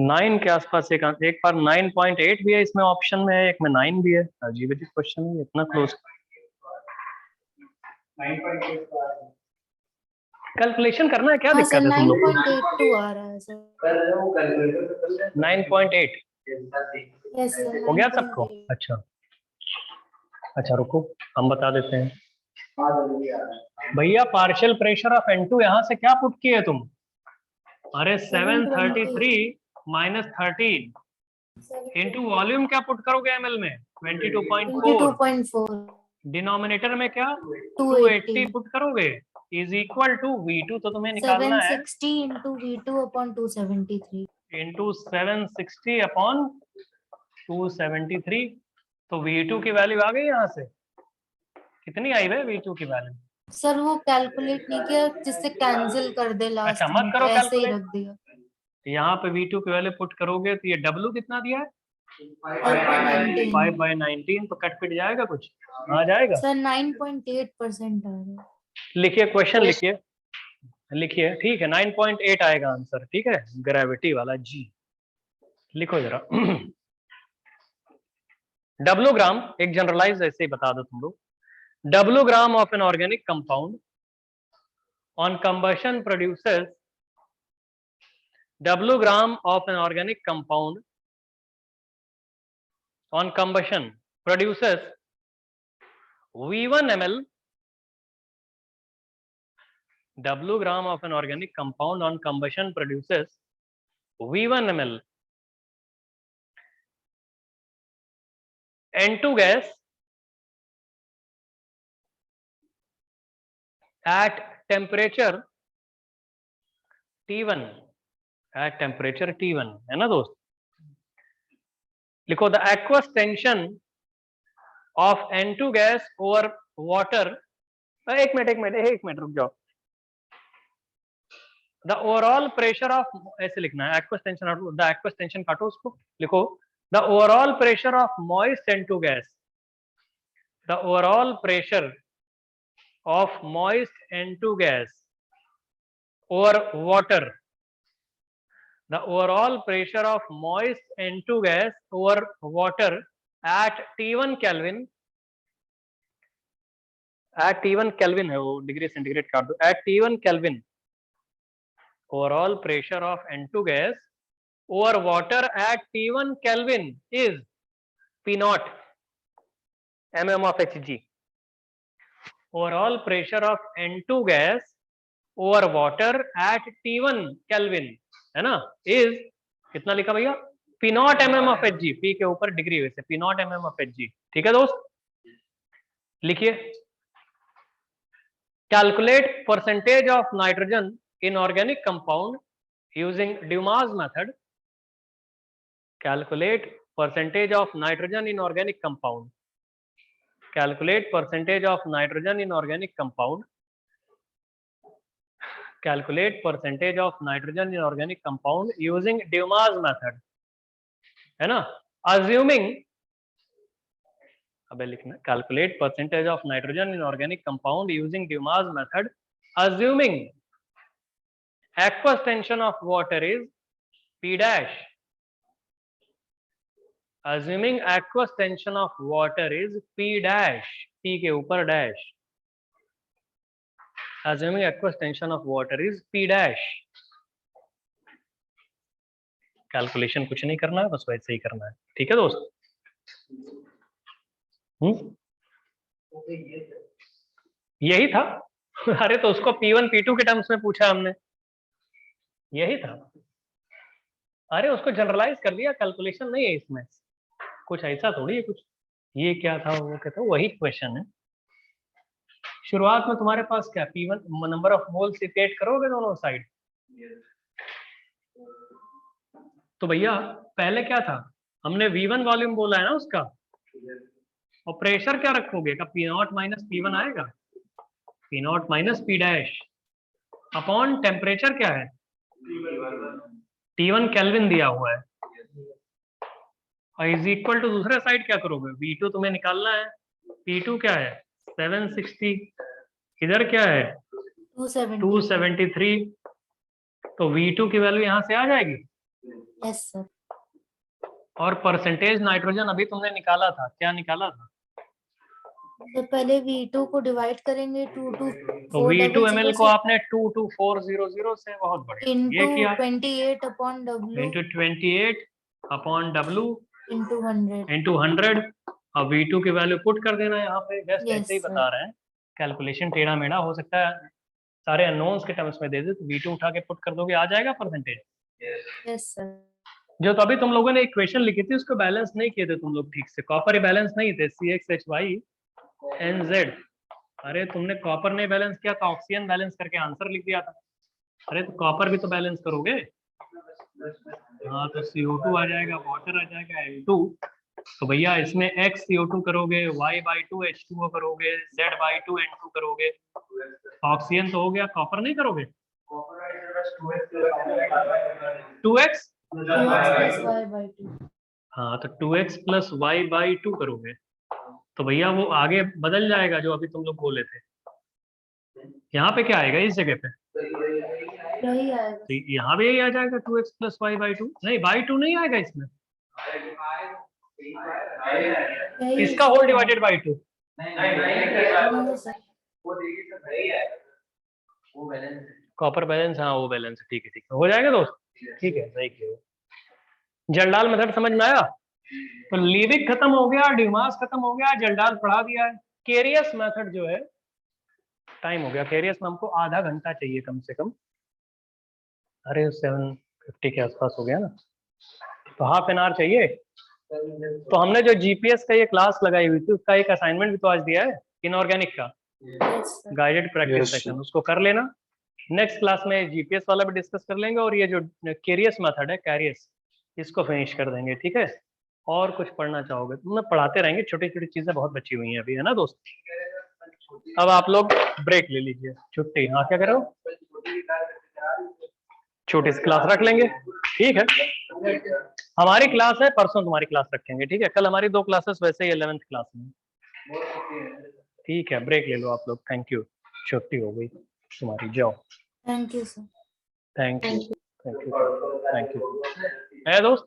9 के आसपास एक बार 9.8 भी है इसमें, ऑप्शन में है, एक में 9 भी है। अजीब अजीब क्वेश्चन है, इतना क्लोज। कैलकुलेशन करना है, क्या हाँ दिक्कत सर, है तुम लोग को? 9.82 आ रहा है सर। 9.8 यस सर, हो गया सबको? 9.8। अच्छा अच्छा, रुको हम बता देते हैं भैया। पार्शियल प्रेशर ऑफ N2 यहाँ से क्या पुट किए तुम? अरे 733 माइनस 13 इंटू वॉल्यूम क्या पुट करोगे ml में? 22.4। 22.4। डिनोमिनेटर में क्या 280 280 पुट करोगे, इज इक्वल टू V2 तो तुम्हें निकालना है 760 into V2 upon 273। Into 760 upon 273। तो V2 की वैल्यू आ गई यहाँ से, कितनी आई है V2 की वैल्यू? सर वो कैलकुलेट नहीं किया, जिससे कैंसिल कर दे अच्छा लास्ट मत में, करो तो ऐसे ही कैलकुलेट। रख दिया। यहाँ पे V2 की वैल्यू पुट करोगे तो ये W कितना दिया है? 5/19। 5/19। तो कट पिट जाएगा, कुछ आ जाएगा। सर 9.8% आ रहा है। लिखिए क्वेश्चन, लिखिए लिखिए, ठीक है 9.8 आएगा आंसर, ठीक है, ग्रेविटी वाला जी। लिखो जरा। W ग्राम, एक जनरलाइज ऐसे ही बता दो तुम लोग। W gram of N organic compound on combustion produces, W gram of N organic compound on combustion produces V1 ml, W gram of an organic compound on combustion produces V1 ml N2 gas at temperature T1, at temperature T1 है ना दोस्त? लिखो the aqueous tension of N2 gas over water, एक minute रुक जाओ। The overall pressure of, ऐसे लिखना है aqueous tension, the aqueous tension काटो उसको, लिखो the overall pressure of moist N2 gas, the overall pressure of moist N2 gas over water, the overall pressure of moist N2 gas over water at T1 Kelvin, at T1 Kelvin है वो, degree centigrade काट दो, at T1 Kelvin overall pressure of N2 gas over water at T1 Kelvin is P0 mm of Hg. Overall pressure of N2 gas over water at T1 Kelvin है ना, is कितना लिखा भैया? P0 mm of Hg, P के ऊपर degree वैसे P0 mm of Hg, ठीक है दोस्त? लिखिए calculate percentage of nitrogen in organic compound using Dumas method. Calculate percentage of nitrogen in organic compound, calculate percentage of nitrogen in organic compound, calculate percentage of nitrogen in organic compound using Dumas method, है ना? assuming, अबे लिखना calculate percentage of nitrogen in organic compound using Dumas method assuming aqueous tension of water is P dash, assuming aqueous tension of water is P dash, P के ऊपर dash, assuming aqueous tension of water is P dash। Calculation कुछ नहीं करना है, बस वैसे ही करना है, ठीक है दोस्त? यही था। अरे तो उसको P1 P2 के टर्म्स में पूछा हमने, यही था। अरे उसको जनरलाइज कर दिया, कैलकुलेशन नहीं है इसमें, कुछ ऐसा थोड़ी है कुछ ये क्या था वो क्या था, वही क्वेश्चन है। शुरुआत में तुम्हारे पास क्या P1 number of moles equate करोगे दोनों साइड, तो भैया पहले क्या था, हमने V1 वॉल्यूम बोला है ना उसका, और प्रेशर क्या रखोगे का P0 माइनस P1 आएगा, P0 minus P dash upon temperature क्या है T1 केल्विन दिया हुआ है, और इज इक्वल टू दूसरे साइड क्या करोगे, V2 तुम्हें निकालना है, P2 क्या है 760, इधर क्या है 273, तो V2 की वैल्यू यहां से आ जाएगी। Yes sir. और परसेंटेज नाइट्रोजन अभी तुमने निकाला था, क्या निकाला था? तो पहले V2 को डिवाइड करेंगे 2 to तो 4 V2 double ml zero को आपने 22400 से, बहुत बढ़िया, ये into किया 28 upon W into 28 upon W into 100. into 100। अब V2 की वैल्यू पुट कर देना यहाँ पे, जस्ट Yes, ऐसे ही sir. बता रहे हैं, कैलकुलेशन टेढ़ा मेढ़ा हो सकता है, सारे अननोन्स के टर्म्स में दे दे तो V2 उठा के पुट कर दोगे, आ जाएगा परसेंटेज। Yes, sir. जो तो अभी तुम लोगों ने इक्वेशन लिखी थी उसको बैलेंस नहीं किए थे तुम लोग ठीक से, कॉपर ही बैलेंस नहीं थे, CXHY NZ। अरे तुमने कॉपर नहीं बैलेंस किया तो ऑक्सीजन बैलेंस करके आंसर लिख दिया था। अरे तो कॉपर भी तो बैलेंस करोगे। हाँ तो CO2 आ जाएगा, वाटर आ जाएगा N2। तो भैया इसमें X CO2 करोगे, Y/2 H2O करोगे, Z/2 N2 करोगे, ऑक्सीजन तो हो गया, कॉपर नहीं करोगे। 2x 2x plus y by 2. हाँ तो 2x प्लस y/2 करोगे तो भैया वो आगे बदल जाएगा जो अभी तुम लोग बोले थे। यहाँ पे क्या आएगा इस जगह पे, यही आएगा. तो यहाँ भी यही आ जाएगा 2x प्लस y/2। नहीं y2 नहीं आएगा इसमें, यही इसका होल डिवाइडेड बाई 2। हाँ, sir. कॉपर बैलेंस, हाँ वो बैलेंस है, ठीक है ठीक है, हो जाएगा दोस्त, ठीक है सही किया। जल्डाल मेथड समझ में आया। तो लीविक खत्म हो गया, ड्यूमास खत्म हो गया, जल्डाल पढ़ा दिया है। केरियस मेथड जो है, टाइम हो गया, केरियस में हमको आधा घंटा चाहिए कम से कम। अरे 7:50 के आसपास हो गया ना, तो हाफ एन आवर चाहिए। तो हमने जो जीपीएस का ये क्लास लगाई हुई थी उसका एक असाइनमेंट भी तो आज दिया है, इनऑर्गेनिक का Yes, sir. Guided practice Yes, session, उसको कर लेना। नेक्स्ट क्लास में जीपीएस वाला भी डिस्कस कर लेंगे और ये जो केरियस मेथड है, कैरियस, इसको फिनिश कर देंगे, ठीक है। और कुछ पढ़ना चाहोगे तो मैं पढ़ाते रहेंगे, छोटी छोटी चीजें बहुत बची हुई हैं अभी, है ना दोस्त। अब आप लोग ब्रेक ले लीजिए, छुट्टी। हाँ क्या करो, छोटी सी क्लास रख लेंगे, ठीक है। हमारी क्लास है, परसों तुम्हारी क्लास रखेंगे, ठीक है। कल हमारी 2 क्लासेस वैसे ही 11th क्लास में, ठीक है। ब्रेक ले लो आप लोग, थैंक यू, छुट्टी हो गई तुम्हारी, जाओ। Thank you, sir. Thank you, thank you, thank you. है दोस्त।